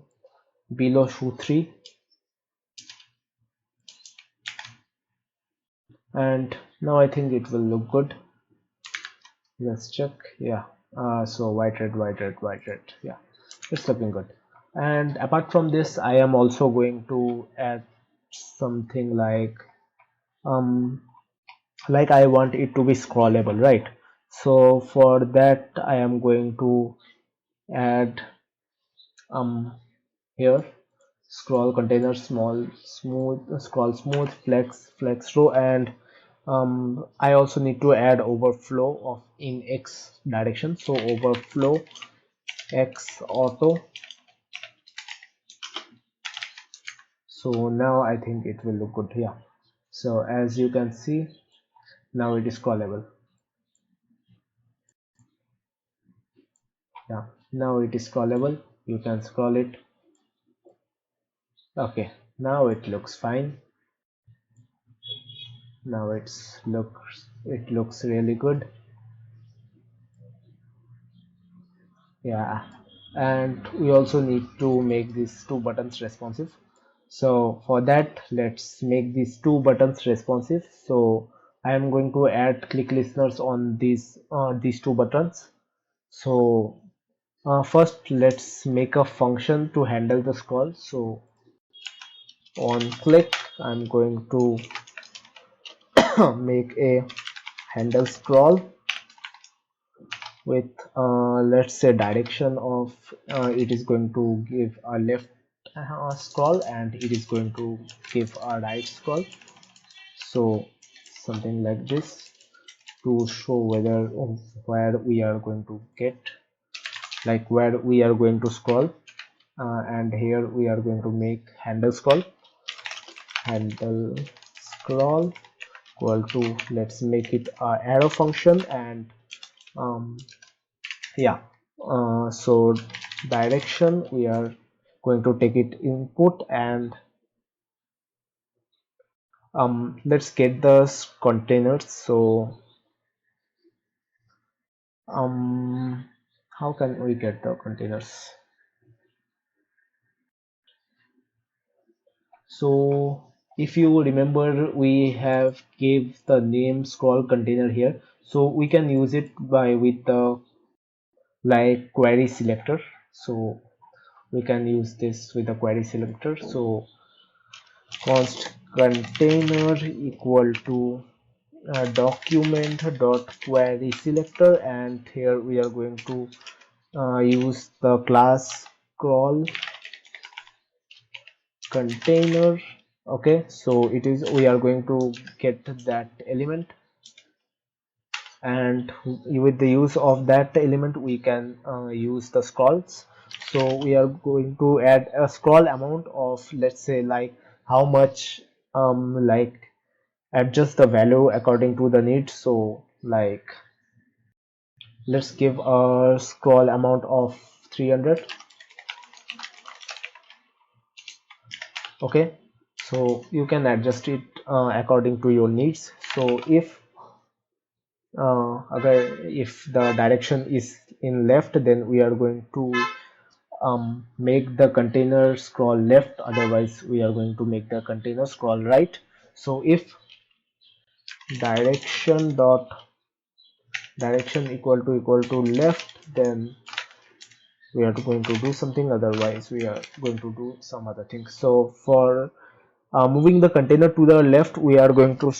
below shoe 3, and now I think it will look good. Let's check. Yeah, so white red white red white red, yeah, it's looking good. And apart from this, I am also going to add something like I want it to be scrollable, right? So for that I am going to add here scroll container small smooth scroll smooth flex row, and I also need to add overflow of in x direction, so overflow x auto. So now I think it will look good here. So as you can see, now it is scrollable. Yeah, now it is scrollable, you can scroll it. Okay, now it looks fine. Now it looks really good. Yeah, and we also need to make these two buttons responsive. So for that, let's make these two buttons responsive. So I am going to add click listeners on these two buttons. So first, let's make a function to handle the scroll. So on click, I'm going to make a handle scroll with let's say direction of it is going to give a left scroll, and it is going to give a right scroll. So something like this to show where we are going to get, like where we are going to scroll, and here we are going to make handle scroll equal to, let's make it a arrow function, and um, yeah, so direction we are going to take it input, and let's get the containers. So how can we get the containers? So if you remember, we have gave the name scroll container here, so we can use it by with the like query selector. So we can use this with the query selector. So const container equal to document dot query selector, and here we are going to use the class scroll container. Okay, so it is, we are going to get that element, and with the use of that element we can use the scrolls. So we are going to add a scroll amount of, let's say, like how much, like adjust the value according to the need. So like let's give a scroll amount of 300. Okay, so you can adjust it according to your needs. So if the direction is in left, then we are going to make the container scroll left, otherwise we are going to make the container scroll right. So if direction equal to left, then we are going to do something, otherwise we are going to do some other things. So for moving the container to the left, we are going to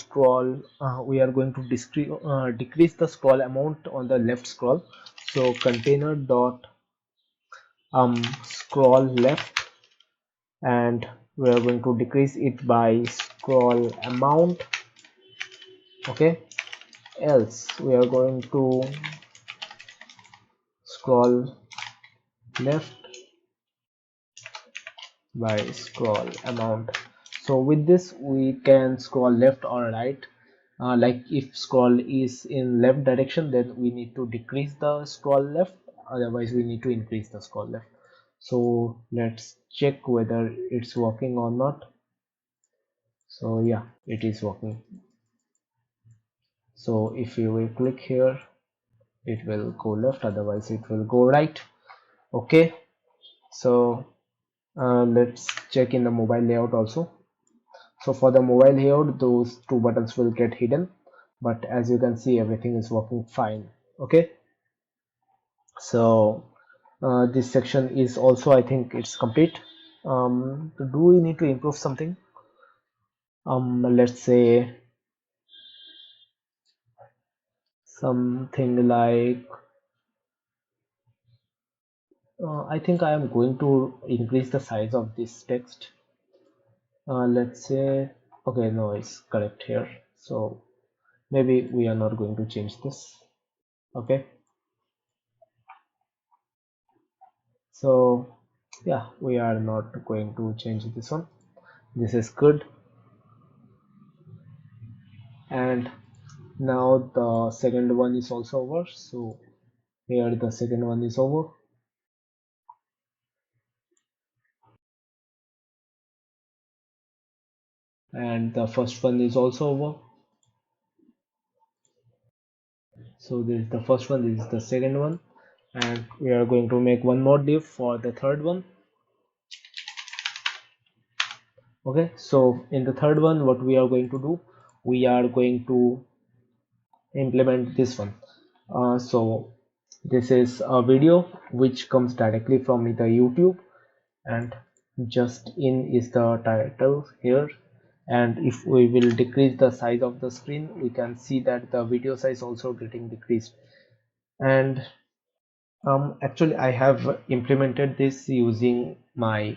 decrease the scroll amount on the left scroll. So container dot scroll left, and we are going to decrease it by scroll amount. Okay, else we are going to scroll left by scroll amount. So with this we can scroll left or right. Like if scroll is in left direction, then we need to decrease the scroll left, otherwise we need to increase the scroll left. So let's check whether it's working or not. So yeah, it is working. So if you will click here, it will go left, otherwise it will go right. Okay, so let's check in the mobile layout also. So for the mobile layout, those two buttons will get hidden, but as you can see, everything is working fine. Okay, so this section is also, I think it's complete. Do we need to improve something? Let's say something like I think I am going to increase the size of this text. Let's say, okay, no, it's correct here. So maybe we are not going to change this. Okay, so yeah, we are not going to change this one. This is good. And now the second one is also over. So here the second one is over. And the first one is also over. So this is the first one, this is the second one, and we are going to make one more div for the third one. Okay, so in the third one, what we are going to do, we are going to implement this one. So this is a video which comes directly from the YouTube, and just in is the title here. And if we will decrease the size of the screen, we can see that the video size also getting decreased. And actually I have implemented this using my,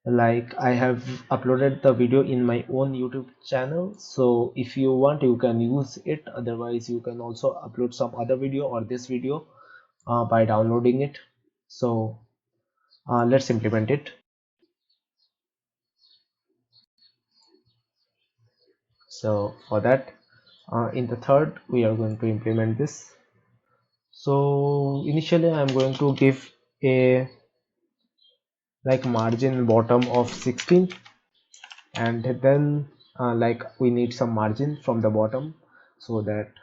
like, I have uploaded the video in my own YouTube channel. So if you want, you can use it. Otherwise you can also upload some other video or this video by downloading it. So let's implement it. So for that, in the third, we are going to implement this. So initially I'm going to give a like margin bottom of 16, and then like we need some margin from the bottom so that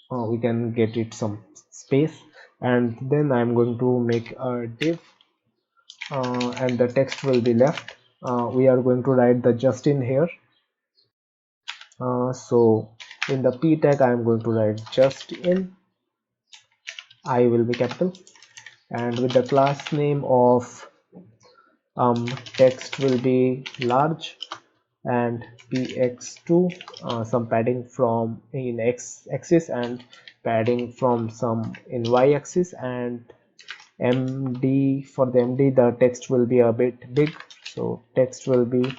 we can get it some space. And then I'm going to make a div, and the text will be left. We are going to write the just in here. So in the p tag I'm going to write just in, I will be capital, and with the class name of text will be large, and px2 some padding from in x axis and padding from some in y axis, and md, for the md the text will be a bit big, so text will be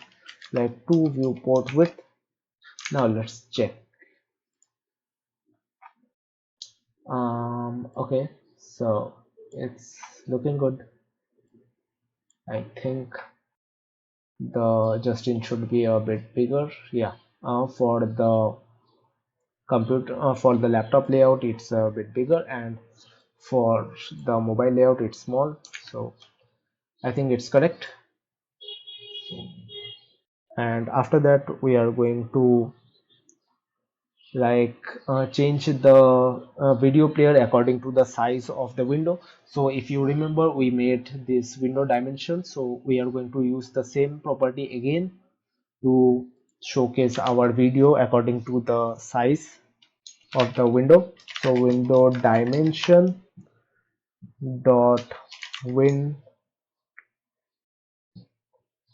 like 2 viewport width. Now let's check. Okay, so it's looking good. I think the Justin should be a bit bigger. Yeah, for the computer, for the laptop layout it's a bit bigger, and for the mobile layout it's small. So I think it's correct. And after that we are going to like change the video player according to the size of the window. So if you remember, we made this window dimension, so we are going to use the same property again to showcase our video according to the size of the window. So window dimension dot win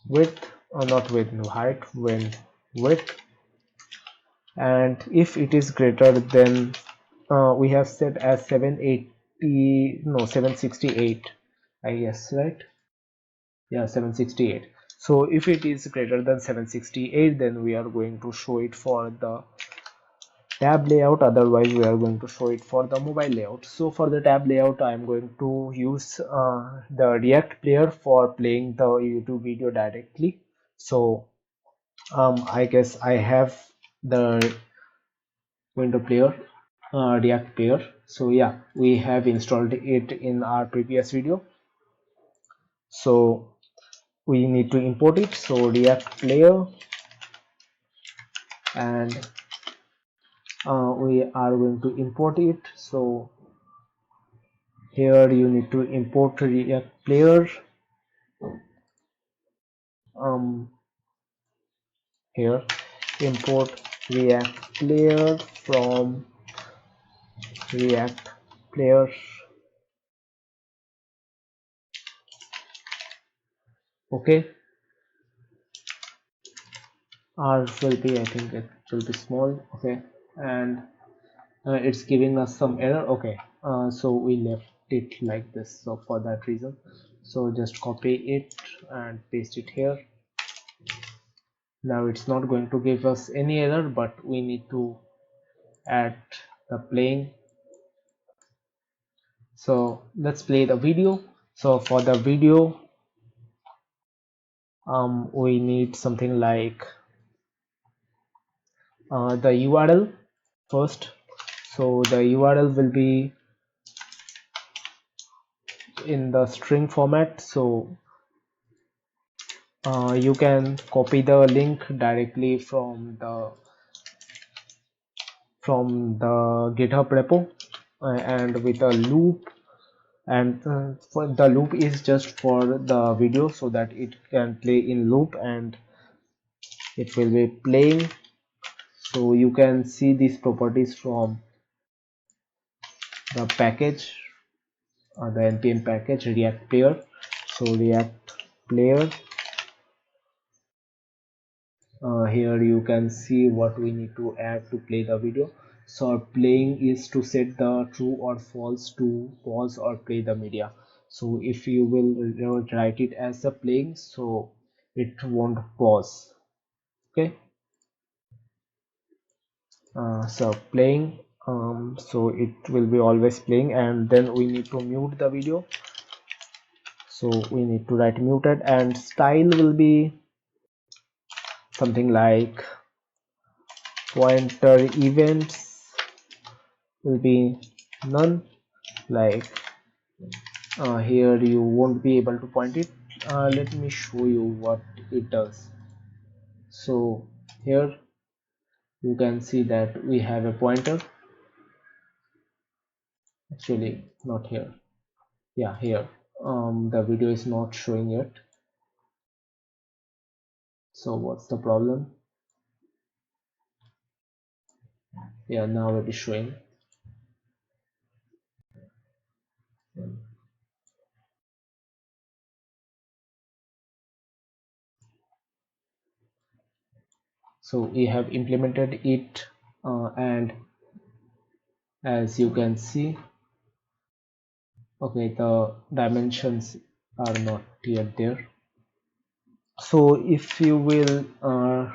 width, or not width, no, height, win width. And if it is greater than we have set as 780, no, 768, I guess, right? Yeah, 768. So if it is greater than 768, then we are going to show it for the tab layout, otherwise we are going to show it for the mobile layout. So for the tab layout, I am going to use the React player for playing the YouTube video directly. So I guess I have the window player, React player. So yeah, we have installed it in our previous video, so we need to import it. So React player, and we are going to import it. So here you need to import React player. um, Here import React player from React player. Okay, R will be, I think it will be small. Okay, and it's giving us some error. Okay, so we left it like this, so for that reason, so just copy it and paste it here. Now it's not going to give us any error, but we need to add the playing. So let's play the video. So for the video, we need something like the URL first. So the URL will be in the string format. So you can copy the link directly from the GitHub repo, and with a loop. And for the loop is just for the video, so that it can play in loop and it will be playing. So you can see these properties from the package, the npm package React player. So React player, here you can see what we need to add to play the video. So playing is to set the true or false to pause or play the media. So if you will write it as a playing, so it won't pause. Okay, so playing, so it will be always playing, and then we need to mute the video. So we need to write muted, and style will be something like pointer events will be none. Like here you won't be able to point it. Let me show you what it does. So here you can see that we have a pointer. Actually not here, yeah, here. The video is not showing yet. So what's the problem? Yeah, now it is showing. So we have implemented it, and as you can see, okay, the dimensions are not yet there. So if you will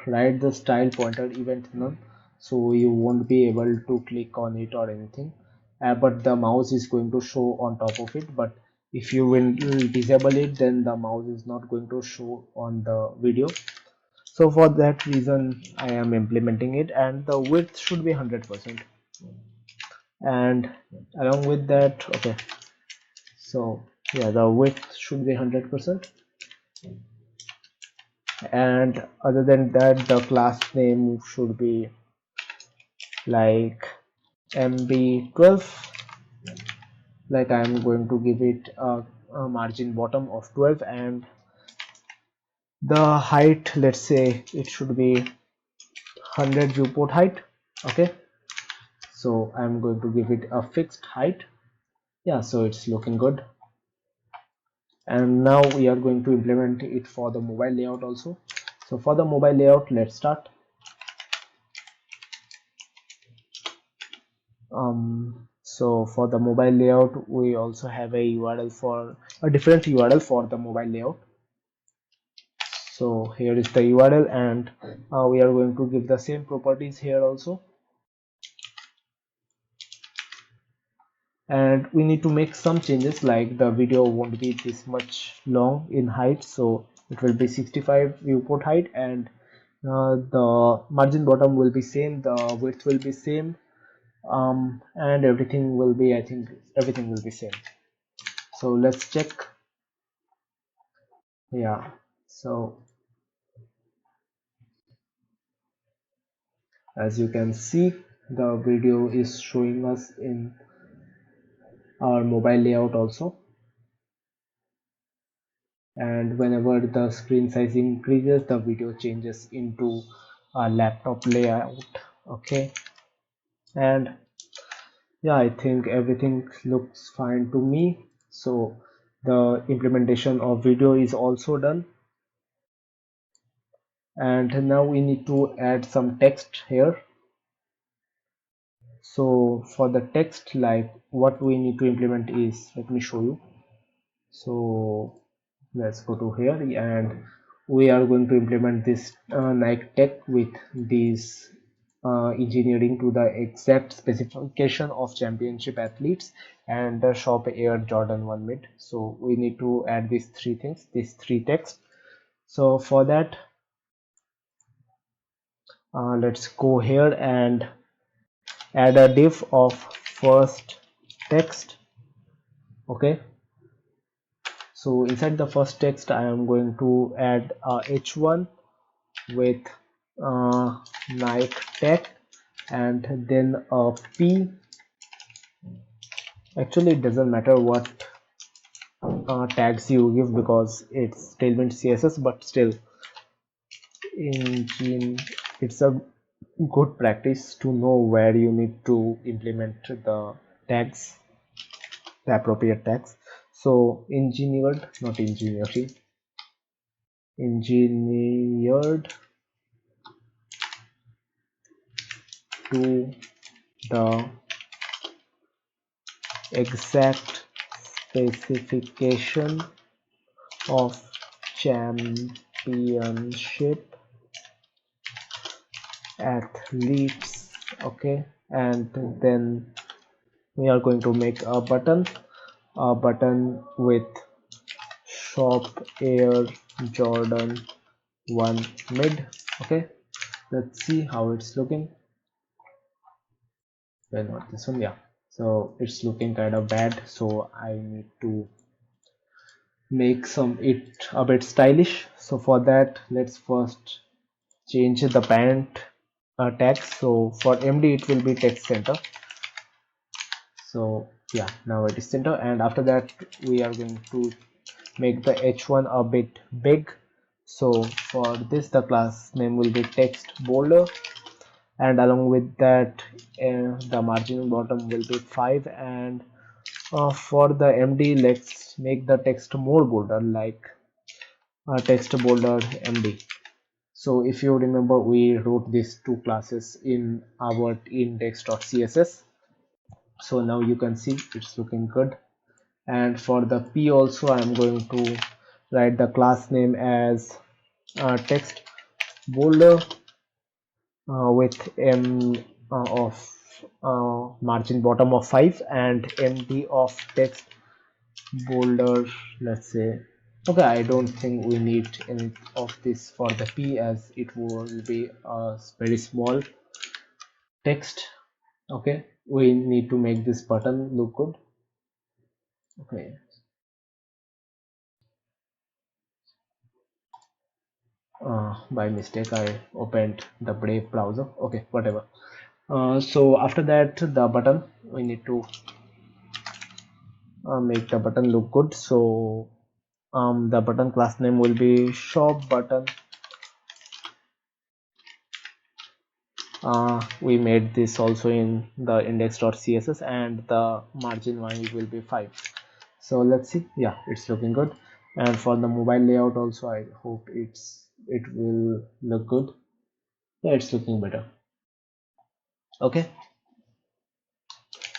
write the style pointer event none, so you won't be able to click on it or anything, but the mouse is going to show on top of it. But if you will disable it, then the mouse is not going to show on the video. So for that reason I am implementing it, and the width should be 100%. And along with that, okay, so yeah, the width should be 100%. And other than that, the class name should be like mb12. Like I'm going to give it a margin bottom of 12, and the height, let's say it should be 100 viewport height. Okay, so I'm going to give it a fixed height. Yeah, so it's looking good. And now we are going to implement it for the mobile layout also. So for the mobile layout, let's start. So for the mobile layout, we also have a URL for a different URL for the mobile layout. So here is the URL, and we are going to give the same properties here also. And we need to make some changes, like the video won't be this much long in height, so it will be 65 viewport height, and the margin bottom will be same, the width will be same, and everything will be, I think everything will be same. So let's check. Yeah, so as you can see, the video is showing us in our mobile layout also, and whenever the screen size increases the video changes into a laptop layout. Okay, and yeah, I think everything looks fine to me. So the implementation of video is also done, and now we need to add some text here. So for the text, like what we need to implement is, let me show you. So let's go to here, and we are going to implement this Nike tech with these engineering to the exact specification of championship athletes and the shop air Jordan 1 mid. So we need to add these three things, these three text. So for that, let's go here and add a div of first text. Okay, so inside the first text I am going to add a h1 with Nike tech, and then a p. Actually it doesn't matter what tags you give because it's Tailwind CSS, but still engine, it's a good practice to know where you need to implement the tags, the appropriate tags. So engineered, not engineering, engineered to the exact specification of championship athletes. Okay, and then we are going to make a button with shop air Jordan 1 mid. Okay, let's see how it's looking. Well, not this one, yeah. So it's looking kind of bad, so I need to make some it a bit stylish. So for that, let's first change the parent tag. So for MD it will be text center. So yeah, now it is center, and after that we are going to make the h1 a bit big. So for this the class name will be text bolder, and along with that the margin bottom will be 5, and for the MD let's make the text more bolder, like text bolder MD. So if you remember, we wrote these two classes in our index.css. So now you can see it's looking good. And for the P also I'm going to write the class name as text bolder with m of margin bottom of 5 and md of text bolder, let's say. Okay, I don't think we need any of this for the P, as it will be a very small text. Okay, we need to make this button look good. Okay, by mistake I opened the Brave browser. Okay, whatever. So after that, the button, we need to make the button look good. So the button class name will be shop button. We made this also in the index.css, and the margin one will be 5. So let's see, yeah, it's looking good. And for the mobile layout also, I hope it will look good. Yeah, it's looking better. Okay,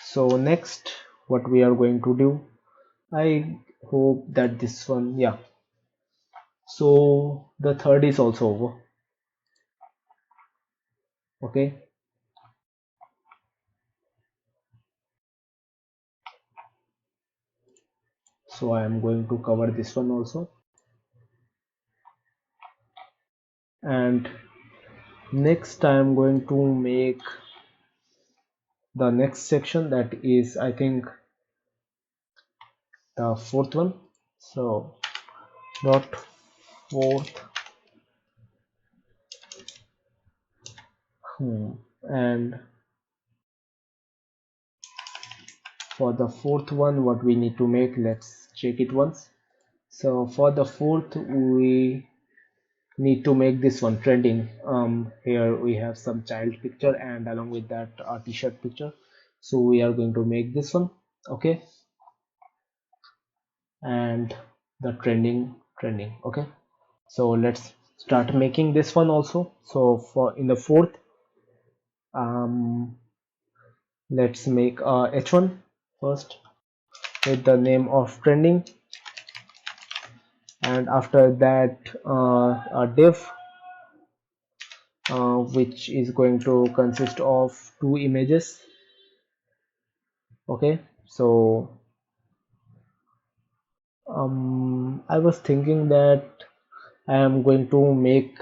so next what we are going to do, I hope that this one, yeah, so the third is also over. Okay, so I am going to cover this one also, and next I am going to make the next section, that is I think the fourth one. So dot fourth, and for the fourth one, what we need to make, let's check it once. So for the fourth, we need to make this one trending. Here we have some child picture and along with that a t-shirt picture. So we are going to make this one, okay, and the trending, okay. So let's start making this one also. So for in the fourth, um, let's make a h1 first with the name of trending, and after that a div which is going to consist of two images, okay. So I was thinking that I am going to make,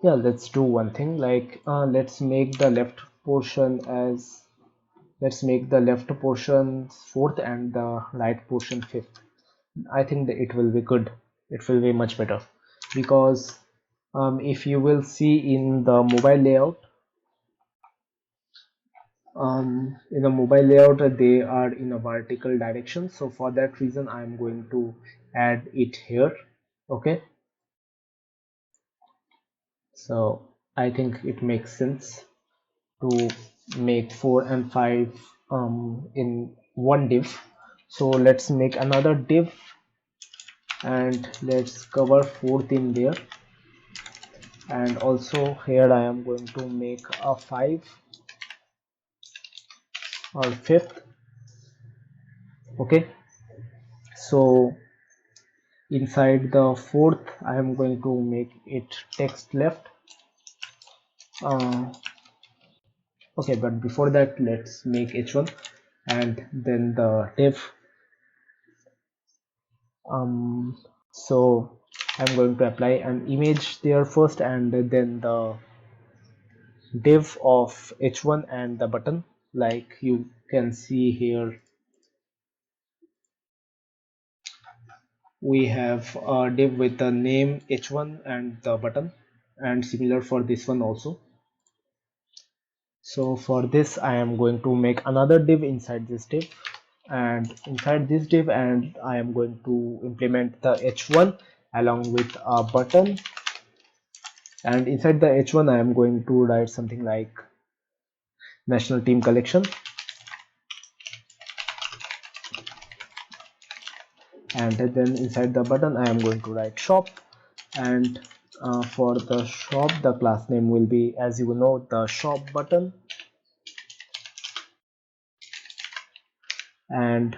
yeah, let's do one thing, like let's make the left portion fourth and the right portion fifth. I think that it will be good, it will be much better, because if you will see in the mobile layout, in the mobile layout they are in a vertical direction, so for that reason I am going to add it here, okay. So I think it makes sense to make 4 and 5 in one div. So let's make another div and let's cover fourth in there, and also here I am going to make a 5 or fifth, okay. So inside the fourth I am going to make it text left, uh, okay, but before that let's make h1 and then the div. So I'm going to apply an image there first and then the div of h1 and the button, like you can see here we have a div with the name h1 and the button, and similar for this one also. So for this I am going to make another div inside this div, and inside this div and I am going to implement the h1 along with a button, and inside the h1 I am going to write something like national team collection, and then inside the button I am going to write shop, and for the shop the class name will be, as you know, the shop button, and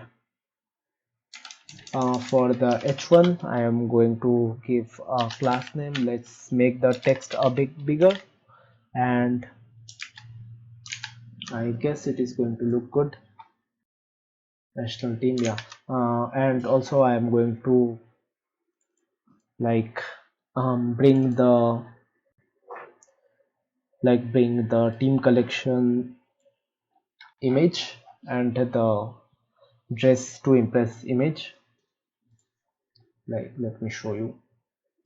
for the h1 I am going to give a class name. Let's make the text a bit bigger, and I guess it is going to look good, national team, yeah. And also I am going to like bring the team collection image and the dress to impress image, like let me show you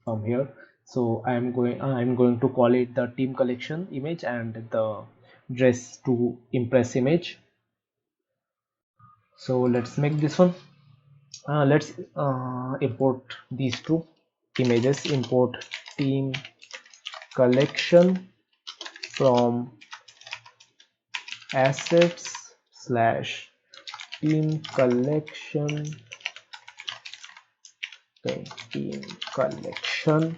from here. So I'm going to call it the team collection image and the dress to impress image. So let's make this one. Let's import these two images. Import team collection from assets slash team collection, okay, team collection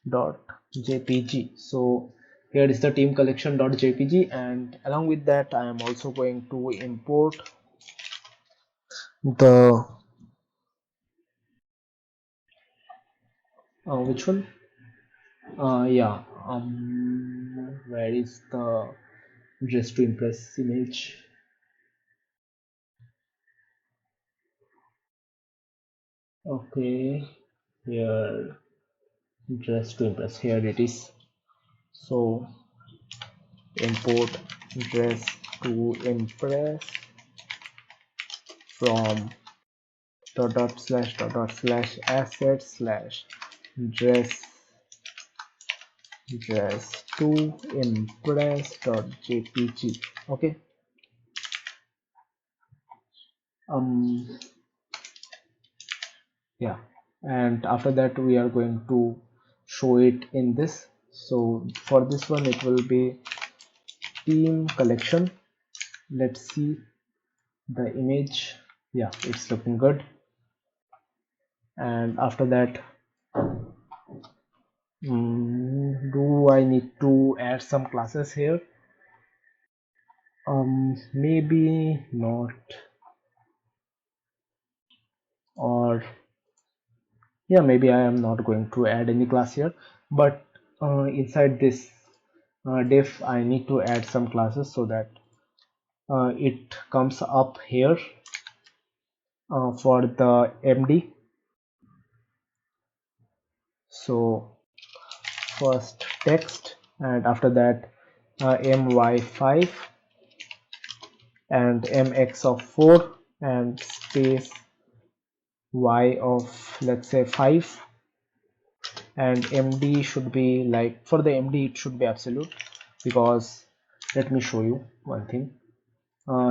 dot jpg. So here is the team collection dot jpg, and along with that I am also going to import the which one, yeah, where is the dress to impress image, okay, here, dress to impress, here it is. So import dress to impress from dot slash asset slash dress to impress.jpg. Okay. um yeah, and after that we are going to show it in this. So for this one it will be theme collection. Let's see the image. Yeah, it's looking good. And after that, do I need to add some classes here? Maybe not. Or yeah, maybe I am not going to add any class here, but inside this diff I need to add some classes so that it comes up here for the MD. So first text, and after that my5 and mx of 4 and space y of, let's say, 5, and md should be, like, for the md it should be absolute, because let me show you one thing.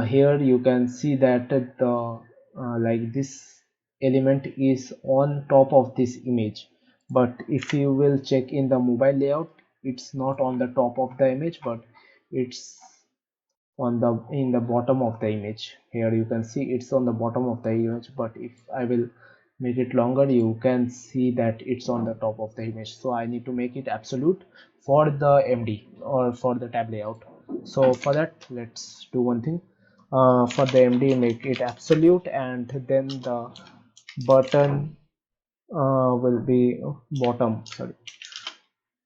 Here you can see that the like this element is on top of this image, but if you will check in the mobile layout, it's not on the top of the image, but it's on the in the bottom of the image. Here you can see it's on the bottom of the image, but if I will make it longer, you can see that it's on the top of the image. So I need to make it absolute for the MD, or for the tab layout. So for that, let's do one thing. For the MD, make it absolute, and then the button will be bottom, sorry.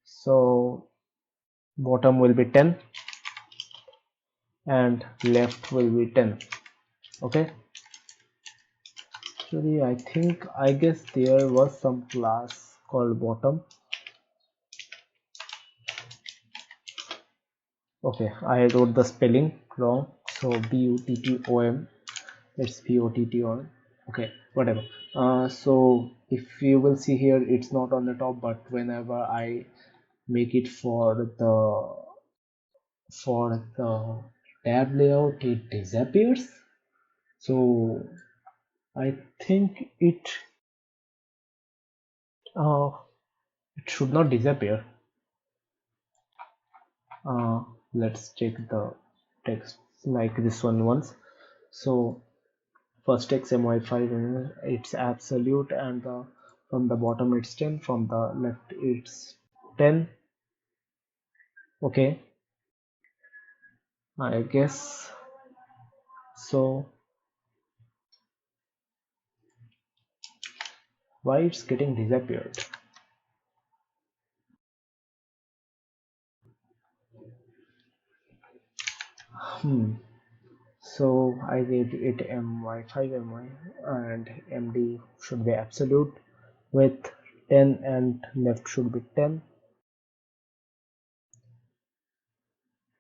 So bottom will be 10 and left will be 10. Okay. Actually, I guess there was some class called bottom. Okay, I wrote the spelling wrong. So buttom, it's bottom. Okay, whatever. So if you will see here, it's not on the top, but whenever I make it for the tab layout, it disappears. So I think uh, it should not disappear. uh, let's check the text like this one once. So first text my5, it's absolute, and from the bottom it's 10, from the left it's 10. Okay, I guess so. Why it's getting disappeared? So I gave it my5 my, and md should be absolute with 10, and left should be 10.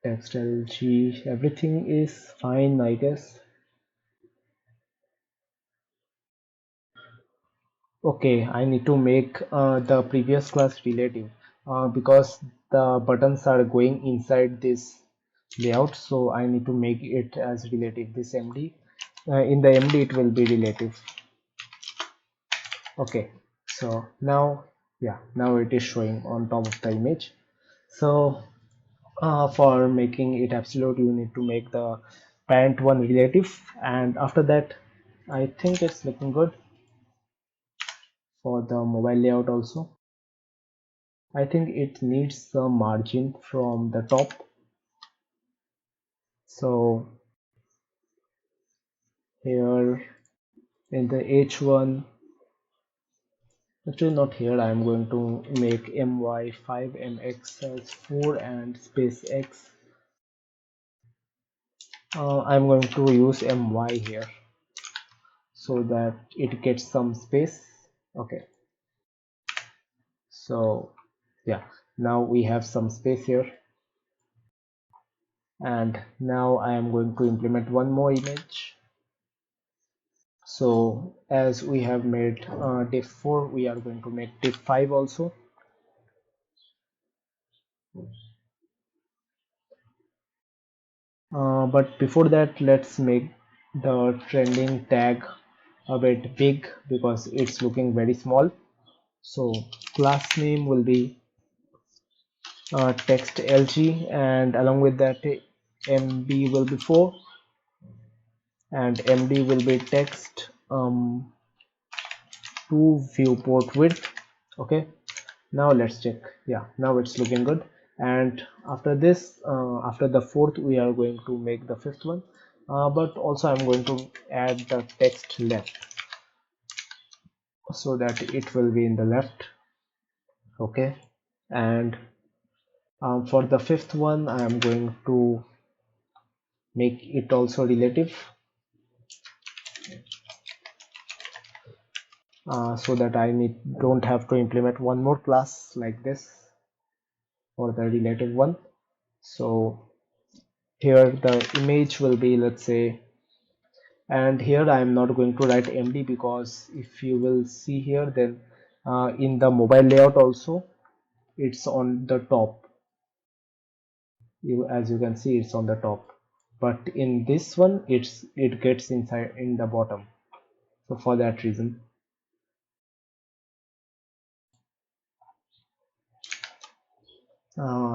Text lg, everything is fine, I guess. Okay, I need to make the previous class relative, because the buttons are going inside this layout, so I need to make it as relative, this MD. In the MD it will be relative. Okay, so now, yeah, now it is showing on top of the image. So for making it absolute, you need to make the parent one relative, and after that I think it's looking good for the mobile layout also. I think it needs some margin from the top. So here in the H1, actually not here, I am going to make my5 mx as 4 and space x. I'm going to use my here so that it gets some space. Okay, so yeah, now we have some space here, and now I am going to implement one more image. So as we have made div 4, we are going to make div 5 also. But before that, let's make the trending tag a bit big because it's looking very small. So class name will be text lg, and along with that mb will be 4, and md will be text to viewport width. Okay, now let's check. Yeah, now it's looking good. And after this, after the fourth, we are going to make the fifth one, but also I'm going to add the text left so that it will be in the left. Okay, and for the fifth one, I am going to make it also relative, so that don't have to implement one more class like this for the relative one. So here the image will be, let's say, and here I am not going to write md because if you will see here, then in the mobile layout also it's on the top. As you can see, it's on the top, but in this one it gets inside in the bottom. So for that reason,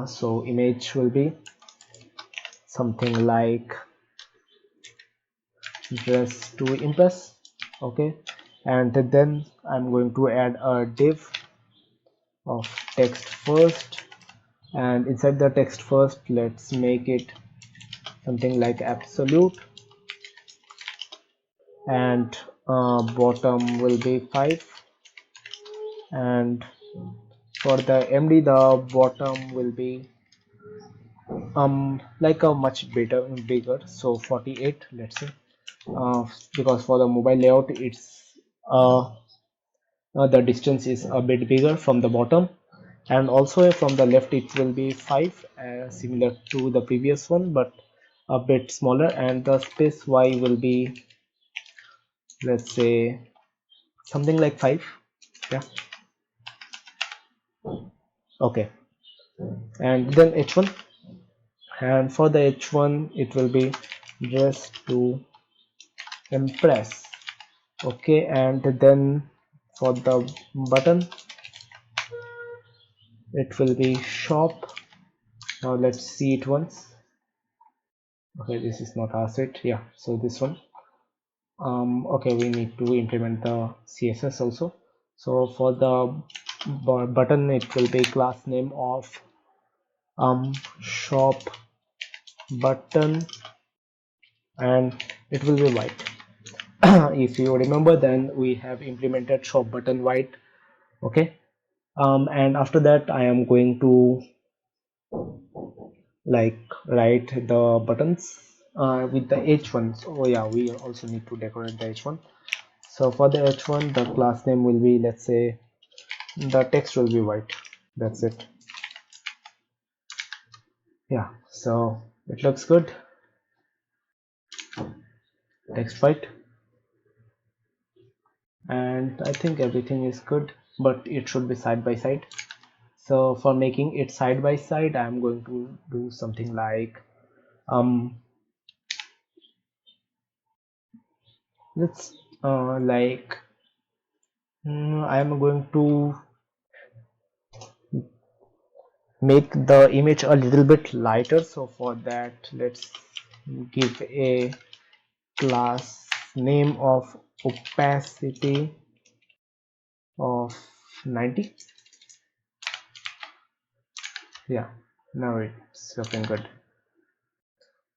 so image will be something like dress to impress. Okay, and then I'm going to add a div of text first, and inside the text first, let's make it something like absolute, and bottom will be 5, and for the md the bottom will be like a much bigger, so 48, let's say, because for the mobile layout it's the distance is a bit bigger from the bottom, and also from the left it will be 5, similar to the previous one but a bit smaller, and the space y will be, let's say, something like 5. Yeah, okay, and then h1, and for the h1 it will be just to impress. Okay, and then for the button it will be shop. Now let's see it once. Okay, this is not our set. Yeah, so this one, okay, we need to implement the css also. So for the button, it will be class name of shop button, and it will be white. If you remember, then we have implemented shop button white. Okay, and after that I am going to like write the buttons with the h1. So yeah, we also need to decorate the h1. So for the h1, the class name will be, let's say, the text will be white. That's it. Yeah, so it looks good. Text white, and I think everything is good, but it should be side by side. So for making it side by side, I'm going to do something like um let's like I'm going to make the image a little bit lighter. So for that, let's give a class name of opacity of 90. Yeah, now it's looking good.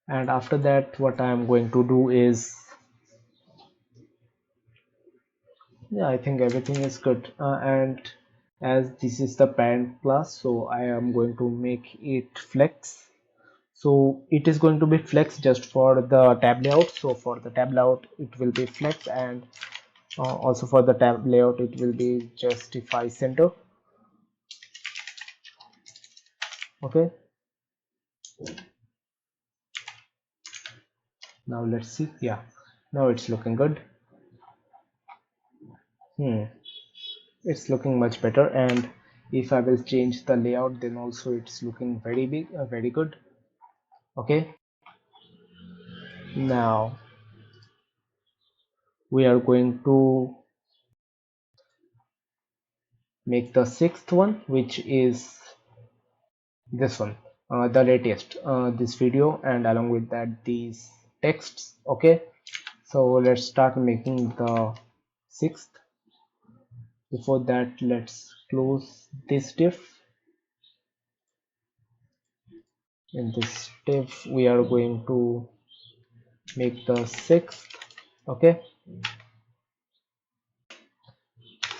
And after that, what I am going to do is, yeah, I think everything is good. And as this is the parent class, so I am going to make it flex. So it is going to be flex just for the tab layout. So for the tab layout it will be flex, and also for the tab layout it will be justify center. Okay, now let's see. Yeah, now it's looking good. Hmm, it's looking much better. And if I will change the layout, then also it's looking very big, very good. Okay, now we are going to make the sixth one, which is this one, the latest, this video, and along with that these texts. Okay, so let's start making the sixth. Before that, let's close this div. In this div we are going to make the sixth. Okay,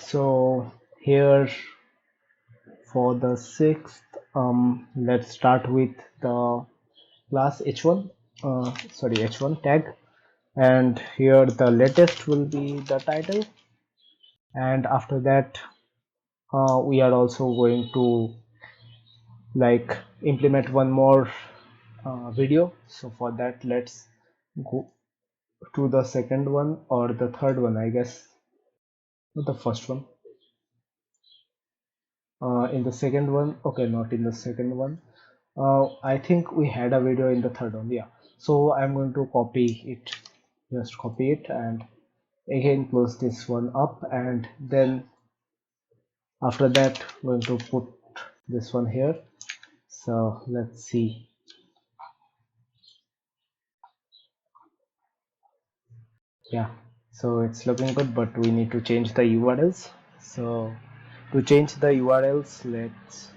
so here for the sixth, let's start with the class h1, h1 tag, and here the latest will be the title. And after that, we are also going to like implement one more video. So for that, let's go to the second one or the third one, I guess. Not the first one. In the second one, okay, not in the second one. I think we had a video in the third one. Yeah, so I'm going to copy it, just copy it, and again close this one up, and then after that I'm going to put this one here. So let's see. Yeah, so it's looking good, but we need to change the URLs. So to change the URLs, let's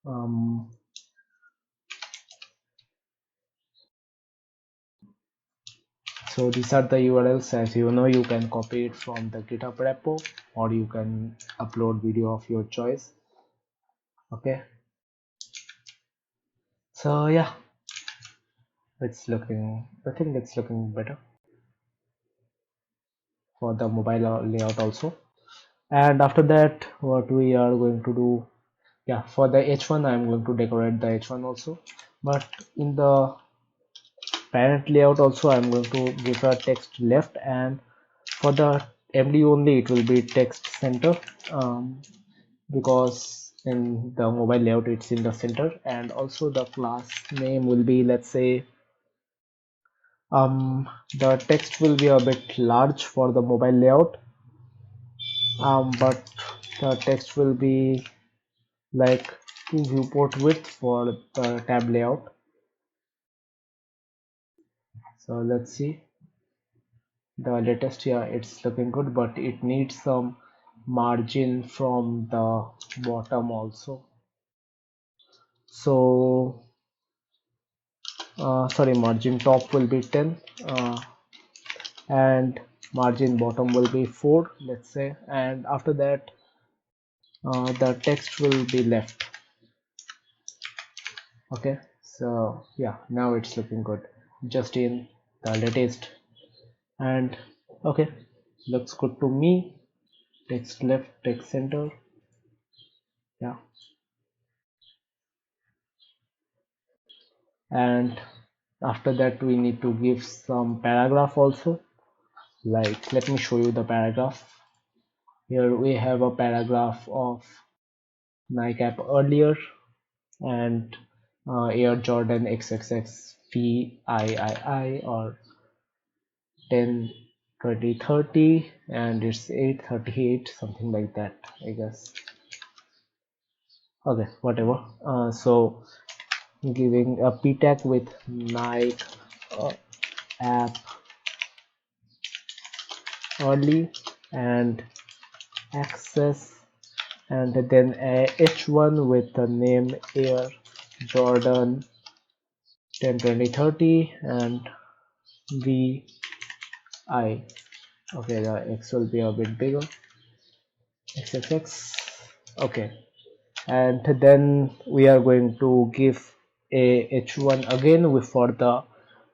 um so these are the URLs. As you know, you can copy it from the GitHub repo, or you can upload video of your choice. Okay, so yeah, it's looking, I think it's looking better for the mobile layout also. And after that, what we are going to do, yeah, for the h1 I'm going to decorate the h1 also, but in the parent layout also I'm going to give a text left, and for the md only it will be text center, because in the mobile layout it's in the center. And also the class name will be, let's say, the text will be a bit large for the mobile layout, but the text will be like viewport width for the tab layout. So let's see the latest. Yeah, it's looking good, but it needs some margin from the bottom also. So sorry, margin top will be 10, and margin bottom will be 4, let's say. And after that, the text will be left. Okay, so yeah, now it's looking good, just in the latest. And okay, looks good to me. Text left, text center. Yeah, and after that we need to give some paragraph also. Like, let me show you the paragraph. Here we have a paragraph of Nike app earlier, and Air Jordan XXX VIII, or 10 20 30, and it's 838, something like that, I guess. Okay, whatever. So giving a p tag with Nike uh, app early and access, and then a h1 with the name Air Jordan 10 20 30, and vi, okay, the x will be a bit bigger, xxx. Okay, and then we are going to give a h1 again with for the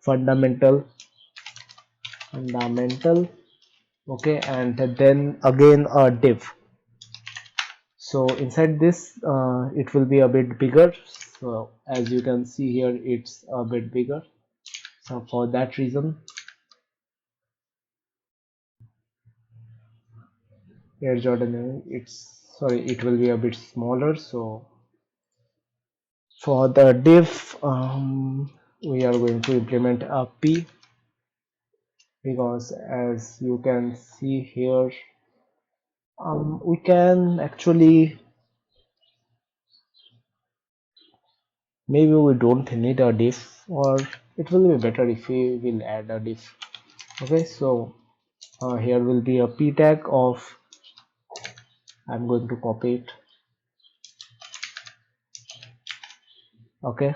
fundamental. Okay, and then again a div. So inside this, it will be a bit bigger. So as you can see here, it's a bit bigger. So for that reason, Air Jordan, it will be a bit smaller. So for the div, we are going to implement a p, because as you can see here, we can actually, maybe we don't need a div, or it will be better if we will add a div. Okay, so here will be a p tag of, I'm going to copy it. Okay,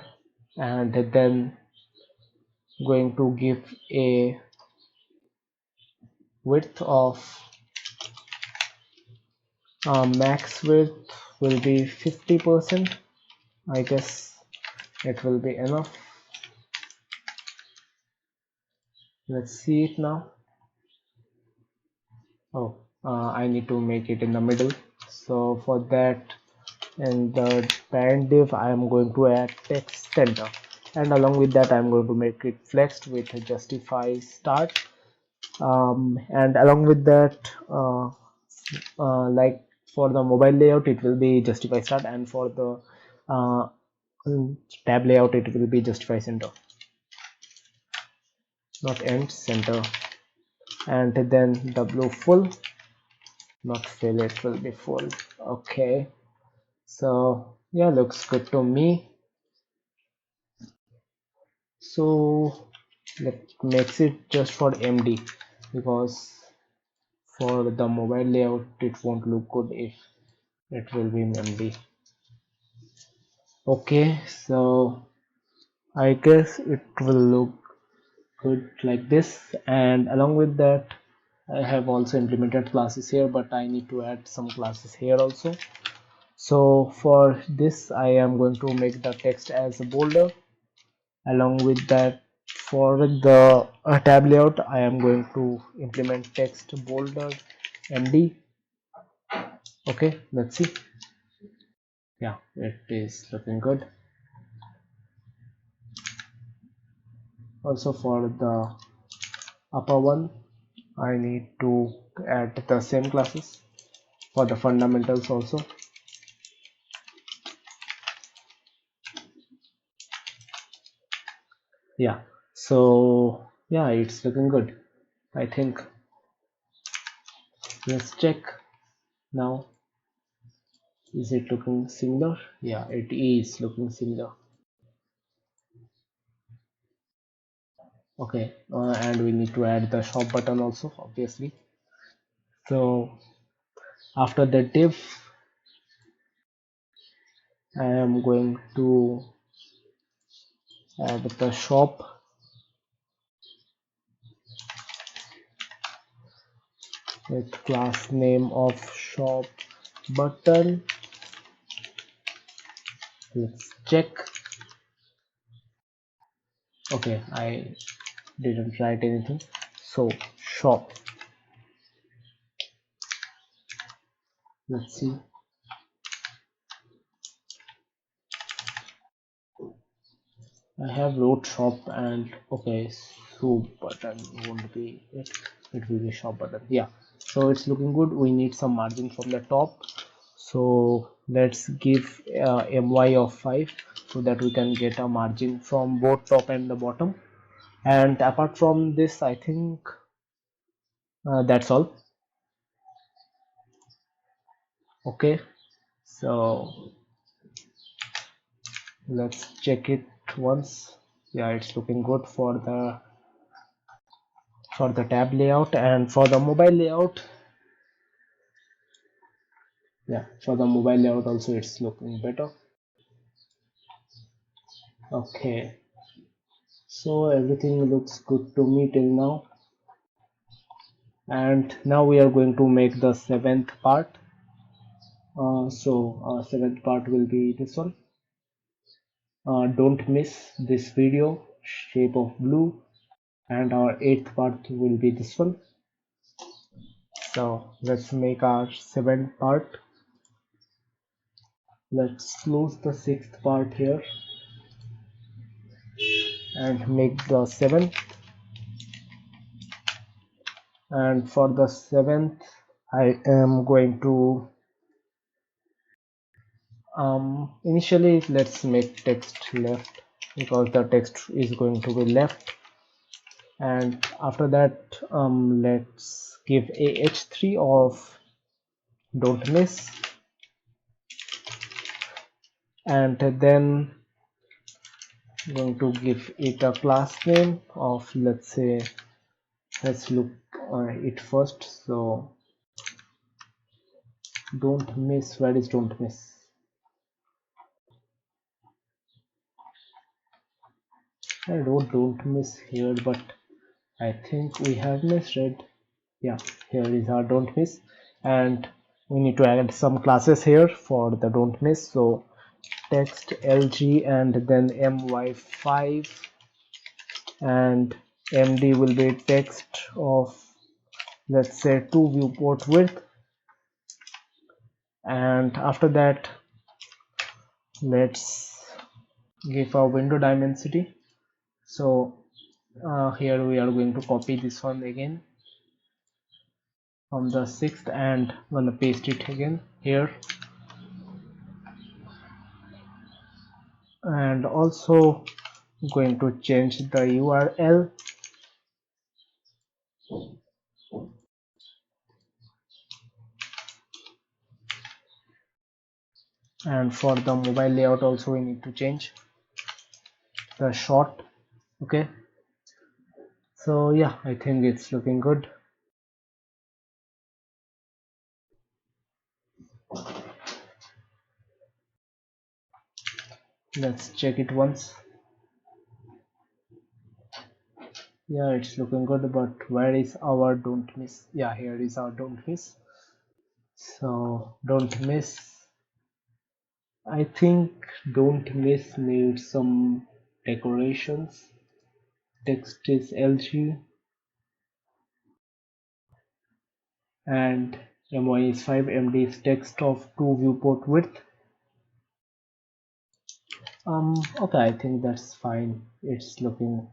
and then going to give a width of, max width will be 50%. I guess it will be enough. Let's see it now. Oh, I need to make it in the middle. So for that, in the parent div, I am going to add text center, and along with that, I am going to make it flexed with a justify start. And along with that, like for the mobile layout, it will be justify start, and for the uh, tab layout, it will be justify center, not end, center. And then w full, not fill, it will be full. Okay, so yeah, looks good to me. So let's make it just for MD, because for the mobile layout it won't look good if it will be in MD. Okay, so I guess it will look good like this, and along with that, I have also implemented classes here, but I need to add some classes here also. So for this, I am going to make the text as a bolder. Along with that, for the tab layout, I am going to implement text bolder MD. Okay, let's see. Yeah, it is looking good. Also for the upper one, I need to add the same classes for the fundamentals also. Yeah, so yeah, it's looking good, I think. Let's check now. Is it looking similar? Yeah, it is looking similar. Okay, and we need to add the shop button also, obviously. So after the div, I am going to add the shop with class name of shop button. Let's check. Okay, I didn't write anything. So shop. Let's see. I have wrote shop, and okay, soup button won't be it. It will be shop button. Yeah. So it's looking good. We need some margin from the top. So let's give my of 5, so that we can get a margin from both top and the bottom. And apart from this, I think that's all. Okay. So let's check it once. Yeah, it's looking good for the tab layout, and for the mobile layout. Yeah, for the mobile layout also it's looking better. Okay, so everything looks good to me till now, and now we are going to make the seventh part. Seventh part will be this one. Don't miss this video, shape of blue, and our eighth part will be this one. So let's make our seventh part. Let's close the sixth part here and make the seventh. And for the seventh, I am going to initially let's make text left because the text is going to be left, and after that let's give a h3 of don't miss, and then I'm going to give it a class name of, let's say, let's look it first. So don't miss, where is don't miss? I wrote don't miss here, but I think we have misread. Yeah, here is our don't miss, and we need to add some classes here for the don't miss. So text lg and then my5, and md will be text of, let's say, 2 viewport width, and after that let's give a window dimensity. So here we are going to copy this one again from the sixth and gonna paste it again here, and also going to change the URL, and for the mobile layout also we need to change the short. Okay, so yeah, I think it's looking good. Let's check it once. Yeah, it's looking good, but where is our don't miss? Yeah, here is our don't miss. So don't miss, I think don't miss needs some decorations. Text is LG and MY is 5, MD is text of 2 viewport width. Okay, I think that's fine. It's looking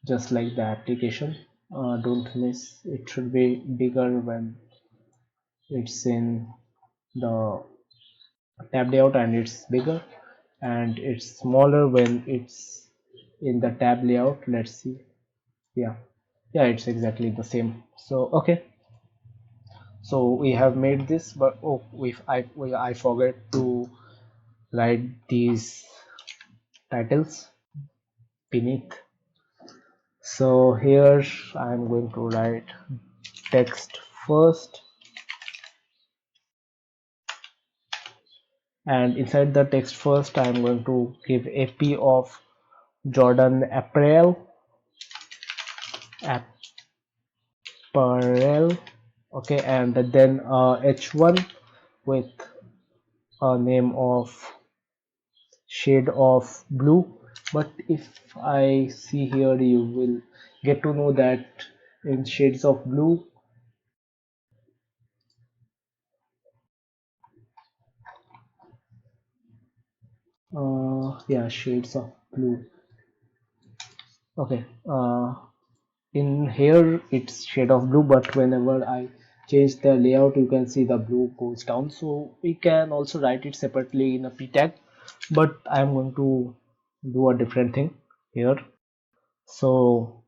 just like the application. Don't miss, it should be bigger when it's in the tab layout and it's bigger, and it's smaller when it's in the tab layout. Let's see. Yeah, yeah, it's exactly the same. So okay, so we have made this, but oh, I forgot to write these titles beneath. So here I'm going to write text first, and inside the text first I'm going to give AP of Jordan apparel, okay, and then h1 with a name of shade of blue. But if I see here, you will get to know that in shades of blue, yeah, shades of blue. Okay, in here it's shade of blue, but whenever I change the layout you can see the blue goes down, so we can also write it separately in a p tag, but I'm going to do a different thing here. So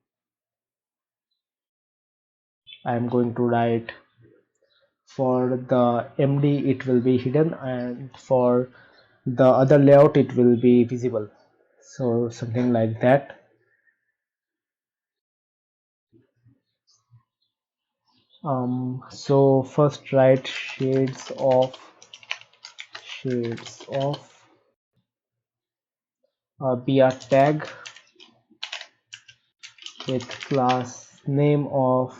I'm going to write, for the MD it will be hidden, and for the other layout it will be visible, so something like that. So first write shades of br tag with class name of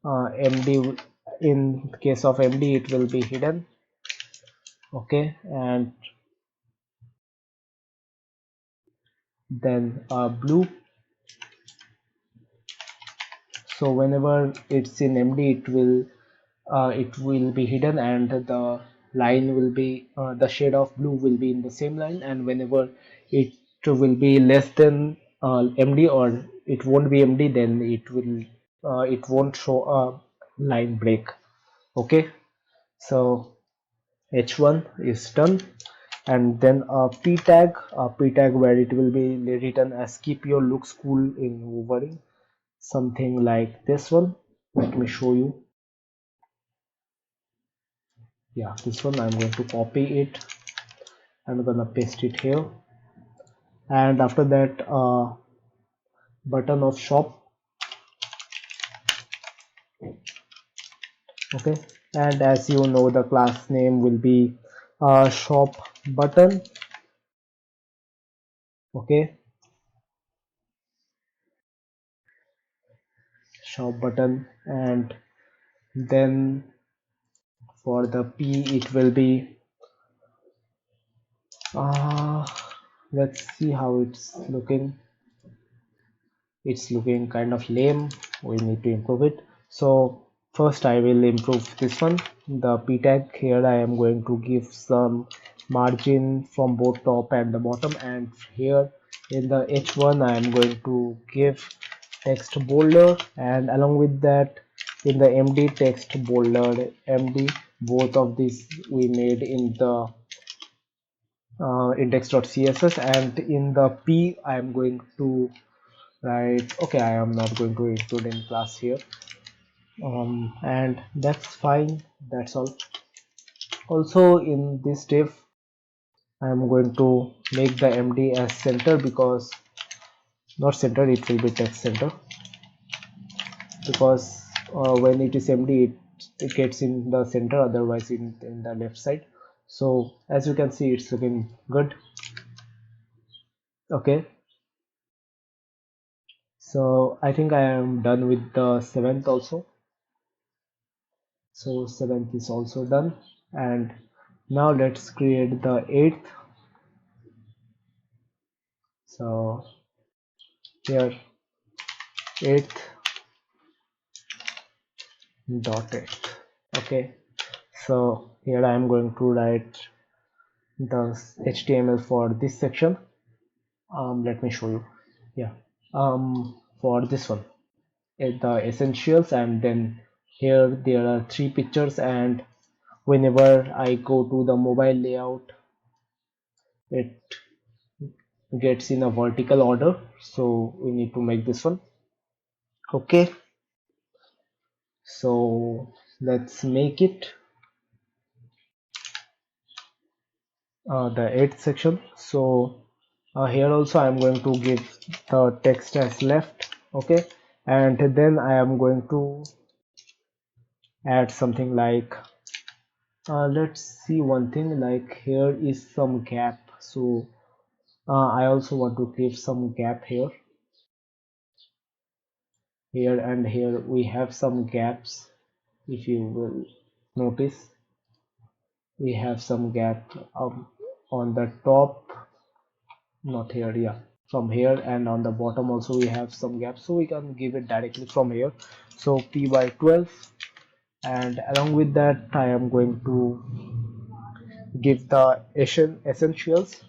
MD. In case of MD it will be hidden, okay, and then blue. So whenever it's in MD it will be hidden, and the line will be the shade of blue will be in the same line, and whenever it will be less than MD, or it won't be MD, then it won't show a line break. Okay, so h1 is done, and then a p tag where it will be written as keep your looks cool in Wolverine, something like this one. Let me show you. Yeah, this one I'm going to copy it. I'm gonna paste it here, and after that button of shop. Okay, and as you know, the class name will be shop button. Okay, shop button, and then for the p it will be uh, let's see how it's looking kind of lame. We need to improve it. So first I will improve this one, the p tag. Here I am going to give some margin from both top and the bottom, and here in the h1 I am going to give text bolder, and along with that in the md text bolder md. Both of these we made in the index.css, and in the p I am going to write, okay, I am not going to include in class here, and that's fine, that's all. Also in this div I am going to make the md as center, because not center, it will be text center, because when it is md it gets in the center, otherwise in the left side. So as you can see, it's looking good. Okay, so I think I am done with the seventh also. So seventh is also done, and now let's create the eighth. So here eighth dot eighth. Okay, so here I am going to write the HTML for this section. Let me show you. Yeah, for this one, the essentials, and then here there are three pictures, and whenever I go to the mobile layout, it gets in a vertical order, so we need to make this one. Okay, so let's make it the eighth section. So here also I am going to give the text as left. Okay, and then I am going to add something like let's see one thing, like here is some gap, so I also want to give some gap here. Here and here we have some gaps. If you will notice, we have some gap on the top, not here, yeah, from here, and on the bottom also we have some gaps, so we can give it directly from here. So p by 12, and along with that I am going to give the essentials,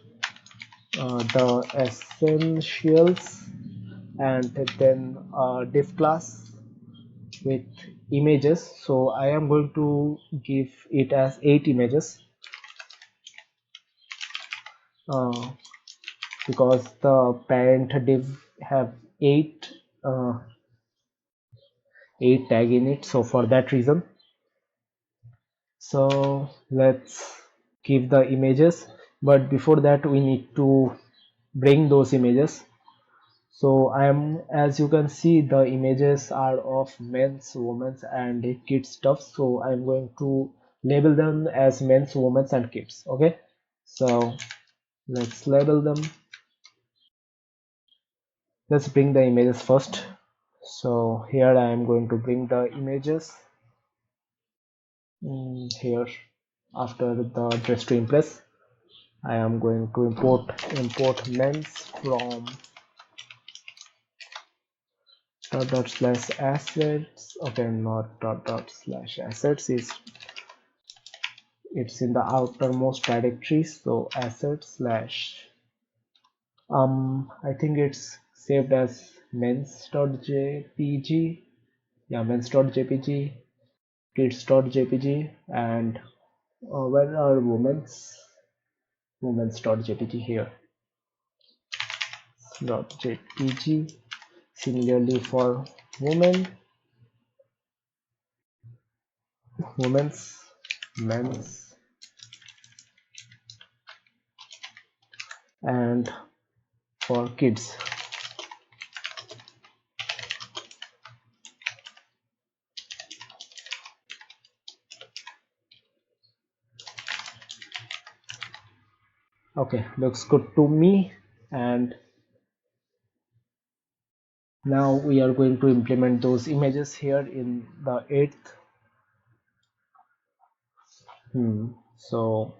and then div class with images. So I am going to give it as 8 images, uh, because the parent div have 8 uh, 8 tag in it, so for that reason. So let's give the images, but before that we need to bring those images. So I am, as you can see, the images are of men's, women's and kids stuff, so I'm going to label them as men's, women's and kids. Okay, so let's label them. Let's bring the images first. So here I am going to bring the images here. After the dress to impress, I am going to import men's from dot slash assets. Okay, not dot slash assets, is it's in the outermost directory, so assets slash I think it's saved as mens.jpg. Yeah, mens.jpg. kids.jpg, and where are women's.jpg here .jpg. Similarly for women, women's, men's, and for kids. Okay, looks good to me. And now we are going to implement those images here in the eighth. So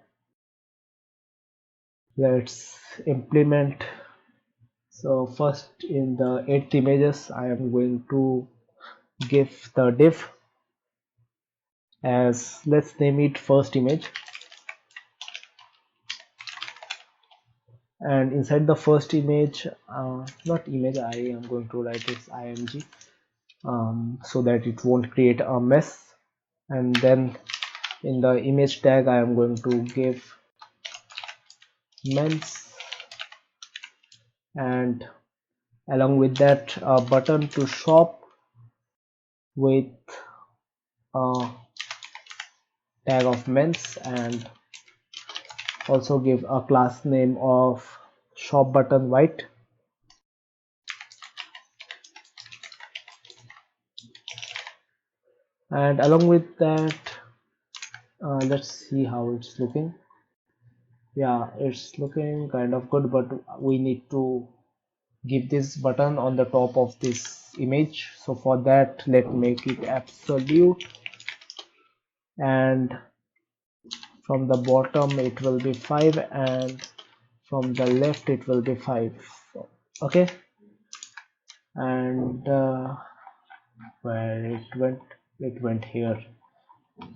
let's implement. So first, in the eighth images, I am going to give the div as, let's name it first image, and inside the first image, not image, I am going to write this img, so that it won't create a mess. And then in the image tag, I am going to give men's, and along with that a button to shop with a tag of men's, and also give a class name of shop button white. And along with that, let's see how it's looking. Yeah, it's looking kind of good, but we need to give this button on the top of this image. So for that, let's make it absolute, and from the bottom it will be 5, and from the left it will be 5. Okay, and where it went here.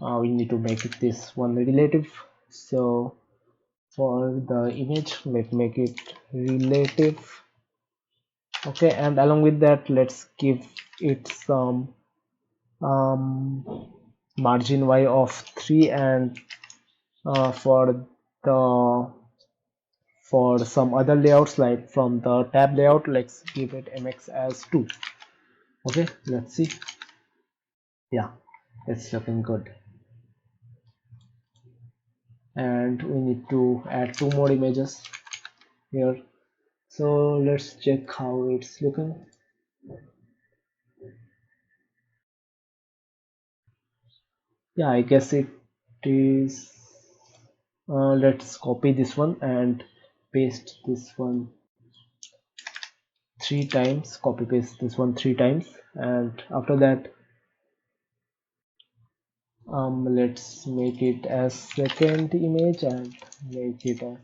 We need to make it this one relative. So for the image, let's make it relative. Okay, and along with that, let's give it some margin y of 3, and the for some other layouts, like from the tab layout, let's give it mx as 2. Okay, let's see. Yeah, it's looking good. And we need to add 2 more images here. So let's check how it's looking. Yeah, I guess it is. Let's copy this one and paste this one 3 times. Copy paste this one 3 times, and after that, let's make it as second image and make it a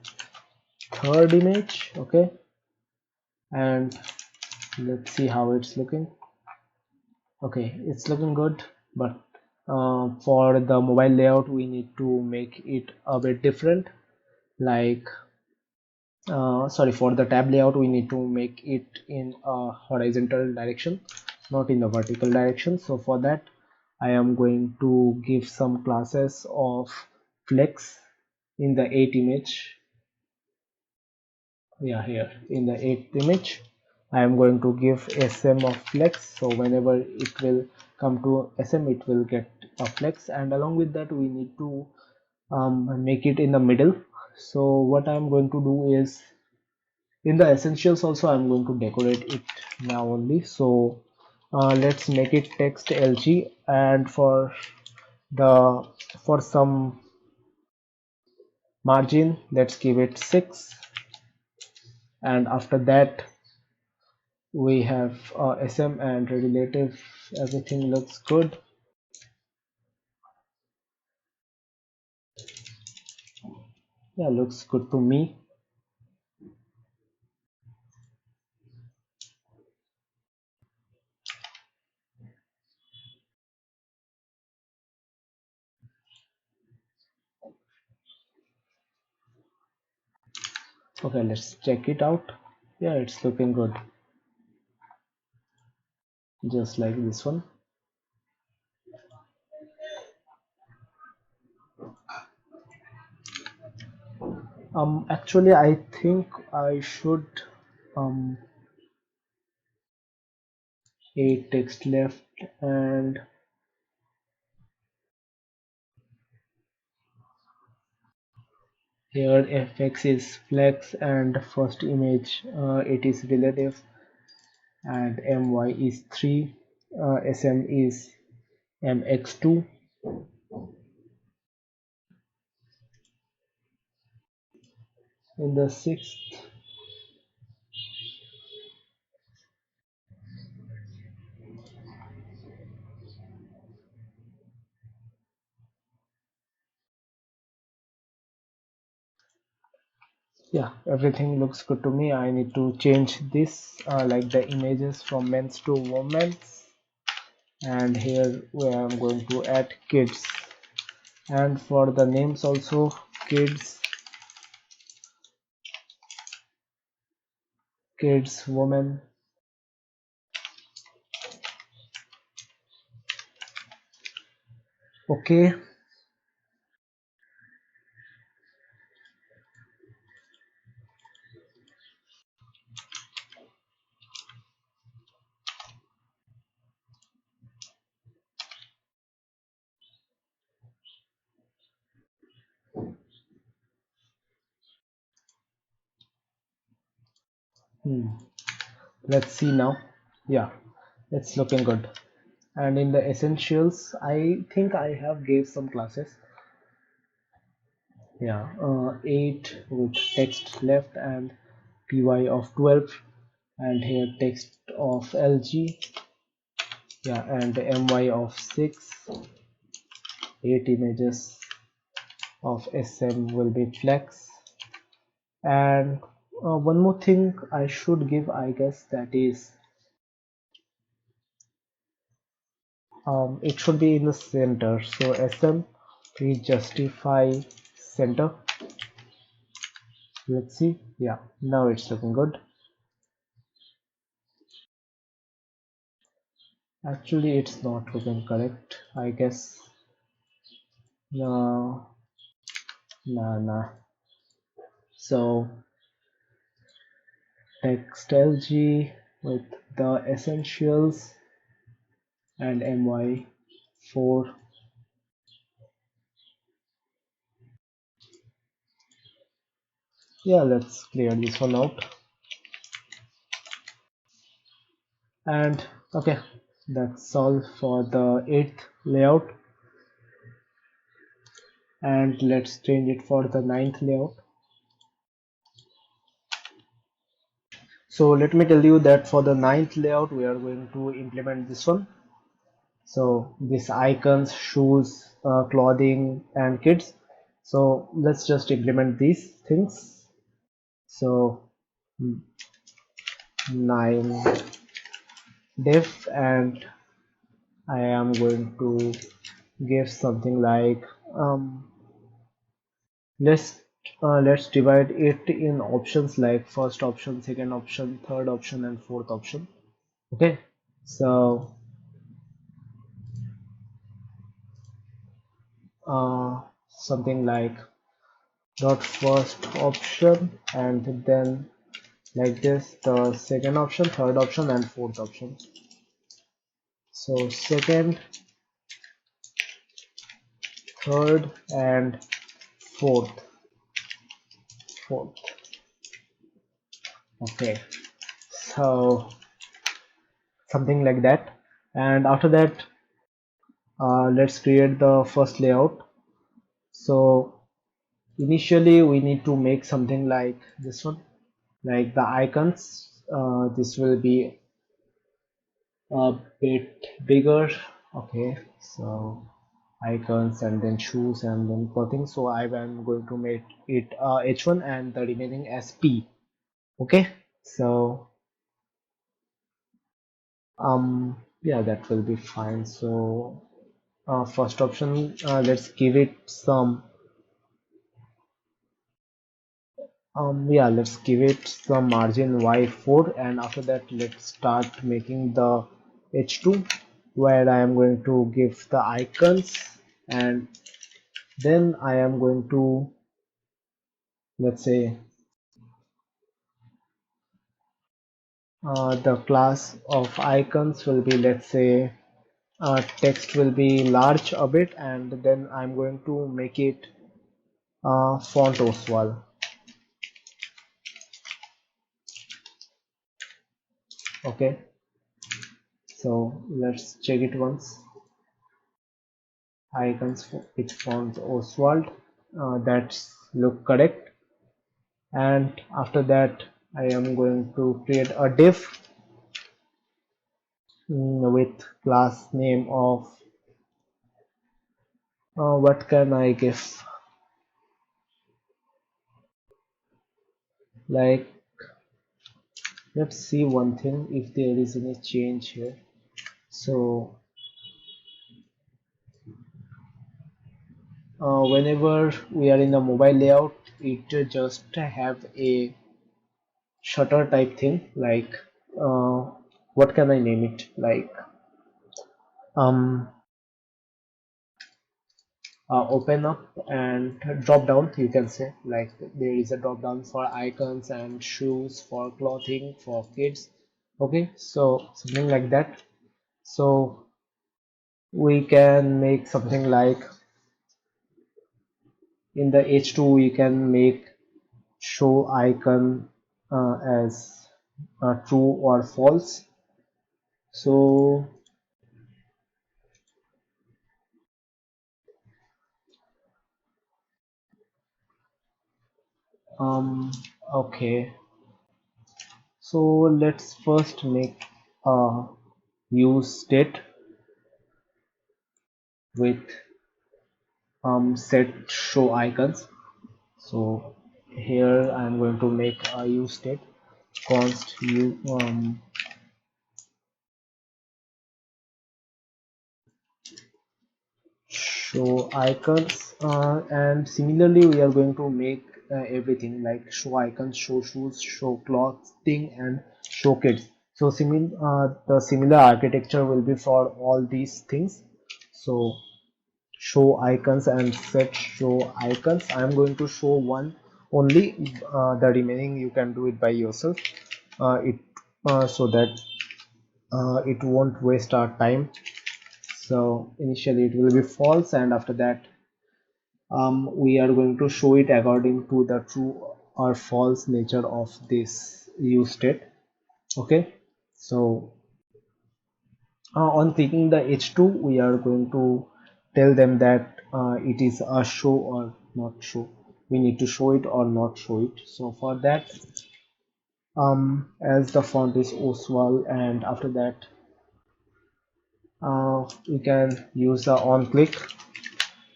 third image. Okay, and let's see how it's looking. Okay, it's looking good, but for the mobile layout we need to make it a bit different. Like sorry, for the tab layout we need to make it in a horizontal direction, not in the vertical direction. So for that, I am going to give some classes of flex in the 8 image. Yeah, here in the 8th image I am going to give sm of flex, so whenever it will come to sm it will get a flex, and along with that we need to make it in the middle. So what I'm going to do is, in the essentials also I'm going to decorate it now only. So let's make it text lg, and for some margin let's give it 6, and after that we have sm and relative. Everything looks good. Yeah, looks good to me. Okay, let's check it out. Yeah, it's looking good, just like this one. Actually, I think I should um a text left, and here fx is flex, and first image it is relative, and my is 3, sm is mx2. In the sixth, yeah, everything looks good to me. I need to change this, like the images from men's to women's, and here where I'm going to add kids, and for the names also kids, kids, woman. Okay. Hmm. Let's see now. Yeah, it's looking good. And in the essentials, I think I have gave some classes. Yeah, 8 with text left and py of 12, and here text of lg. Yeah, and my of 6. 8 images of sm will be flex. And one more thing I should give, I guess, that is it should be in the center. So sm, please justify center. Let's see. Yeah, now it's looking good. Actually, it's not looking correct, I guess. No, nah, nah. So text lg with the essentials and my4. Yeah, let's clear this one out. And okay, that's all for the 8th layout, and let's change it for the 9th layout. So let me tell you that for the 9th layout we are going to implement this one. So this icons, shoes, clothing and kids. So let's just implement these things. So 9 div, and I am going to give something like let's divide it in options, like first option, second option, third option and fourth option. Okay, so something like dot first option, and then like this the second option, third option and fourth option. So second, third and fourth. Fourth. Okay, so something like that. And after that, let's create the first layout. So initially we need to make something like this one, like the icons. This will be a bit bigger. Okay, so icons and then shoes and then clothing. So I am going to make it h1 and the remaining as p. Okay, so yeah, that will be fine. So first option, let's give it some yeah, let's give it some margin y4, and after that let's start making the h2, where I am going to give the icons, and then I am going to let's say the class of icons will be, let's say, text will be large a bit, and then I'm going to make it font Oswald. Okay, so let's check it once. Icons with font Oswald, that's look correct. And after that I am going to create a div with class name of what can I give, like, let's see one thing if there is any change here. So whenever we are in the mobile layout, it just have a shutter type thing, like uh, what can I name it, like um open up and drop down, you can say, like there is a drop down for icons and shoes for clothing for kids. Okay, so something like that. So we can make something like, in the h2 we can make show icon as true or false. So okay, so let's first make a use state with set show icons. So here I'm going to make a use state const u show icons, and similarly we are going to make everything like show icons, show shoes, show clothing, and show kids. So the similar architecture will be for all these things. So show icons and set show icons, I'm going to show one only, the remaining you can do it by yourself, it so that it won't waste our time. So initially it will be false, and after that we are going to show it according to the true or false nature of this use state. Okay, so on clicking the h2 we are going to tell them that it is a show or not show, we need to show it or not show it. So for that, as the font is Oswald, and after that we can use the on click,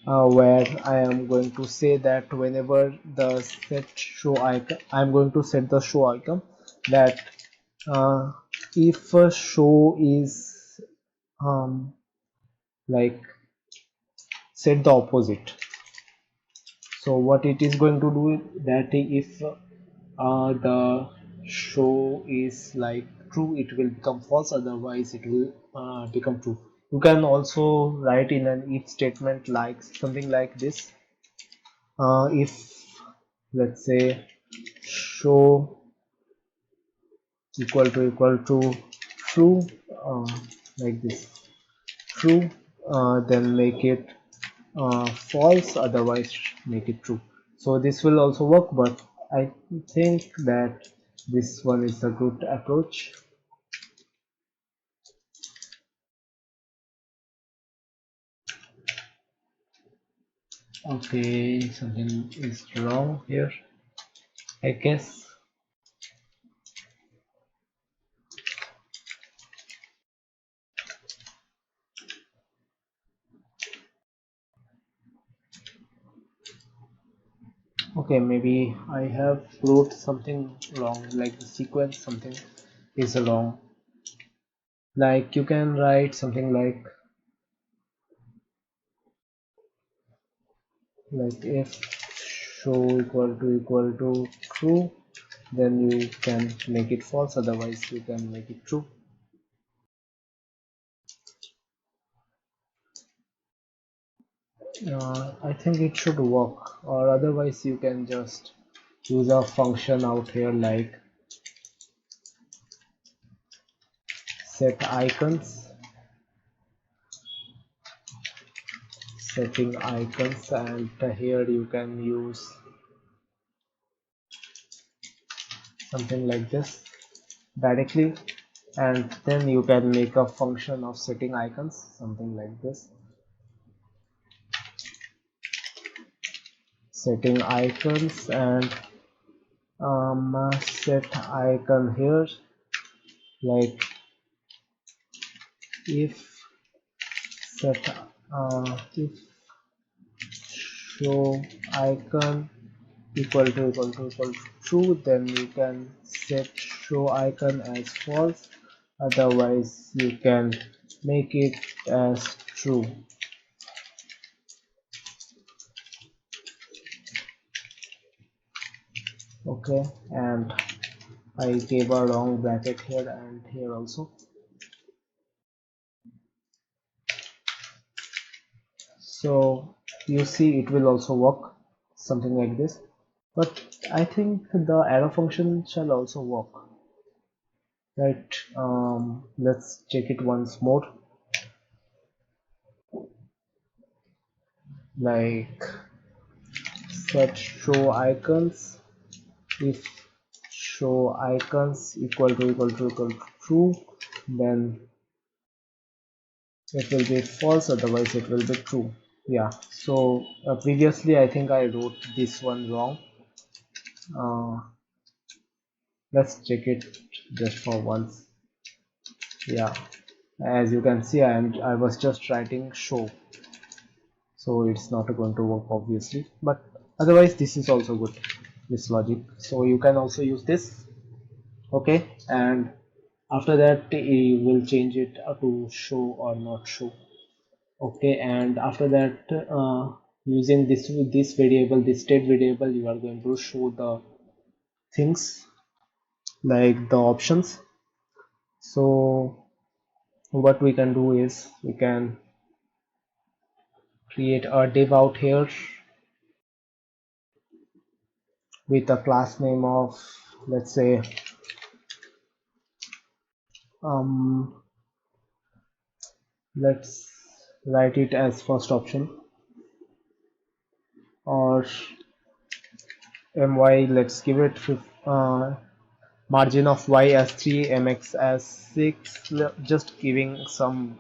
where I am going to say that whenever the set show icon, I'm going to set the show icon that uh, if a show is like set the opposite. So what it is going to do is that if the show is like true, it will become false, otherwise it will become true. You can also write in an if statement like something like this, if let's say show equal to true, uh, like this, true, then make it false, otherwise make it true. So this will also work, but I think that this one is a good approach. Okay, something is wrong here, I guess. Okay, maybe I have wrote something wrong, like the sequence something is wrong. Like you can write something like if show equal to true, then you can make it false, otherwise you can make it true. I think it should work, or otherwise you can just use a function out here like set icons, setting icons, and here you can use something like this directly, and then you can make a function of setting icons, something like this, setting icons, and set icon here like if set if show icon equal to true, then you can set show icon as false, otherwise you can make it as true. Okay, and I gave a wrong bracket here and here also. So you see it will also work something like this, but I think the arrow function shall also work, right? Let's check it once more, like set show icons if show icons equal to true, then it will be false, otherwise it will be true. Yeah, so previously I think I wrote this one wrong. uh, let's check it just for once. Yeah, as you can see, I was just writing show, so it's not going to work obviously, but otherwise this is also good, this logic, so you can also use this. Okay, and after that we will change it to show or not show. Okay, and after that using this variable, this state variable, you are going to show the things like the options. So what we can do is we can create a div out here with a class name of, let's say, um let's write it as first option, or my, let's give it margin of y as 3, mx as 6, just giving some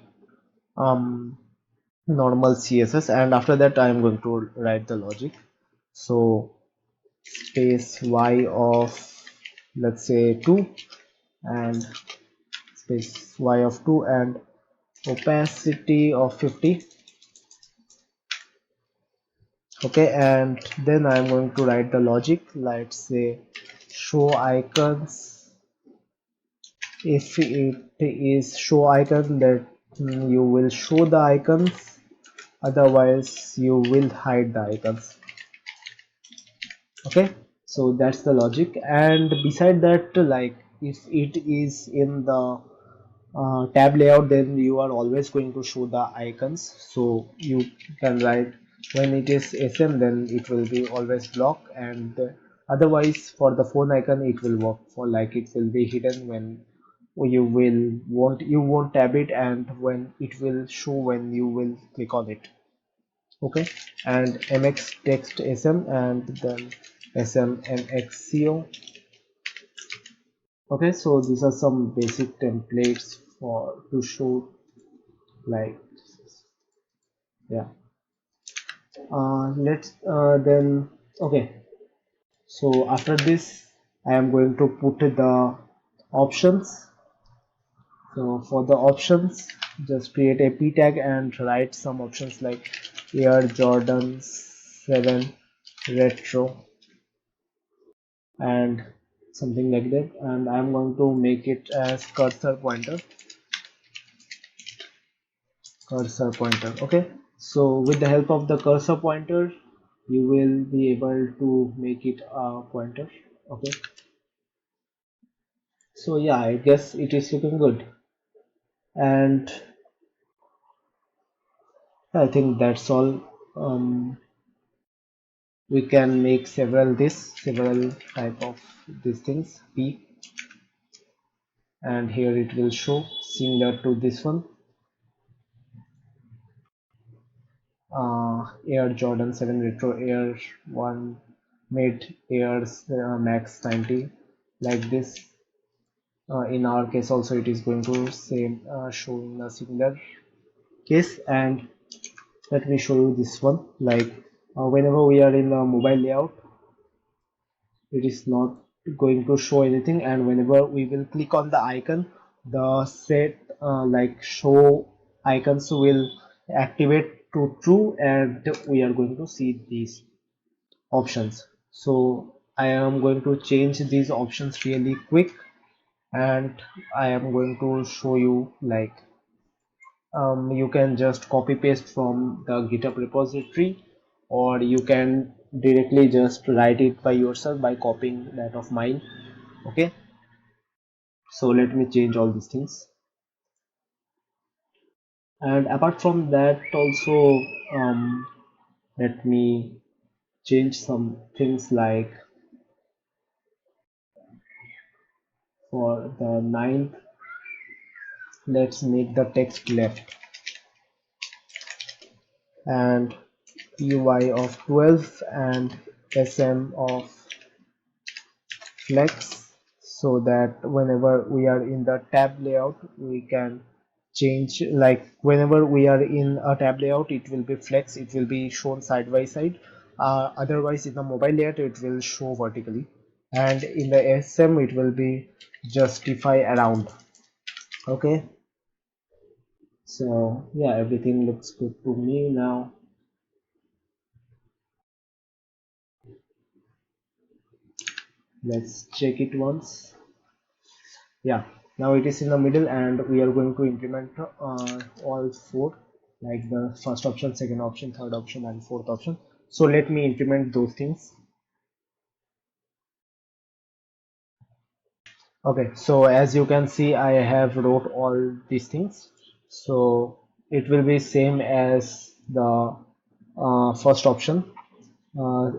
um normal css, and after that I am going to write the logic. So space y of, let's say, 2, and space y of 2, and opacity of 50. Okay, and then I'm going to write the logic, let's say show icons if it is show icon, that you will show the icons, otherwise you will hide the icons. Okay, so that's the logic, and beside that, like if it is in the tab layout, then you are always going to show the icons, so you can write when it is sm, then it will be always block, and otherwise for the phone icon it will work for, like it will be hidden when you won't tab it, and when it will show when you will click on it. Okay, and mx text sm, and then sm mxco. Okay, so these are some basic templates for to show, like, yeah. Let's then okay, so after this I am going to put the options. So for the options, just create a p tag and write some options like Air Jordan 7 retro and something like that, and I'm going to make it as cursor pointer. Okay, so with the help of the cursor pointer you will be able to make it a pointer. Okay, so yeah, I guess it is looking good, and I think that's all. We can make several type of these things p, and here it will show similar to this one, Air Jordan 7 Retro, Air 1 Mid, Airs Max 90, like this. In our case also it is going to same show in a similar case. And let me show you this one, like whenever we are in a mobile layout, it is not going to show anything, and whenever we will click on the icon, the set like show icons will activate to true, and we are going to see these options. So I am going to change these options really quick, and I am going to show you, like you can just copy paste from the GitHub repository, or you can directly just write it by yourself by copying that of mine. Okay, so let me change all these things. And apart from that also, let me change some things, like for the ninth, let's make the text left, and UI of 12, and SM of flex, so that whenever we are in the tab layout we can change, like whenever we are in a tab layout it will be flex, it will be shown side by side, otherwise in the mobile layout it will show vertically, and in the SM it will be justify around. Okay, so yeah, everything looks good to me now. Let's check it once. Yeah, now it is in the middle, and we are going to implement all four, like the first option, second option, third option, and fourth option. So let me implement those things. Okay, so as you can see, I have wrote all these things, so it will be same as the first option,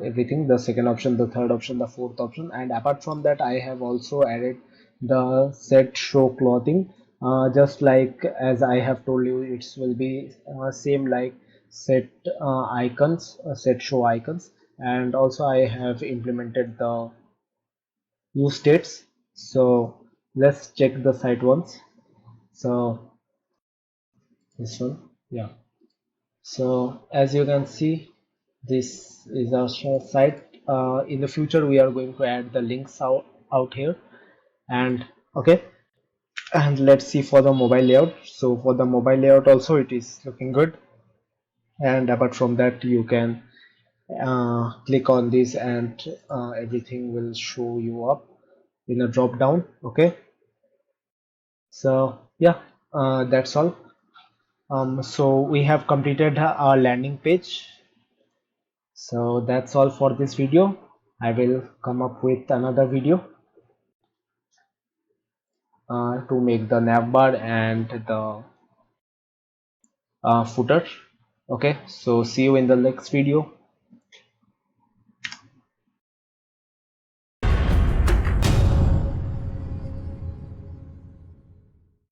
everything, the second option, the third option, the fourth option. And apart from that I have also added the set show clothing, just like as I have told you, it will be same like set icons, set show icons. And also I have implemented the use states. So let's check the site once. So this one, yeah. So as you can see, this is our site. In the future we are going to add the links out here. And okay, and let's see for the mobile layout. So for the mobile layout also it is looking good, and apart from that you can click on this, and everything will show you up in a drop down. Okay, so yeah, that's all. So we have completed our landing page. So that's all for this video. I will come up with another video to make the navbar and the footer. Okay, so see you in the next video.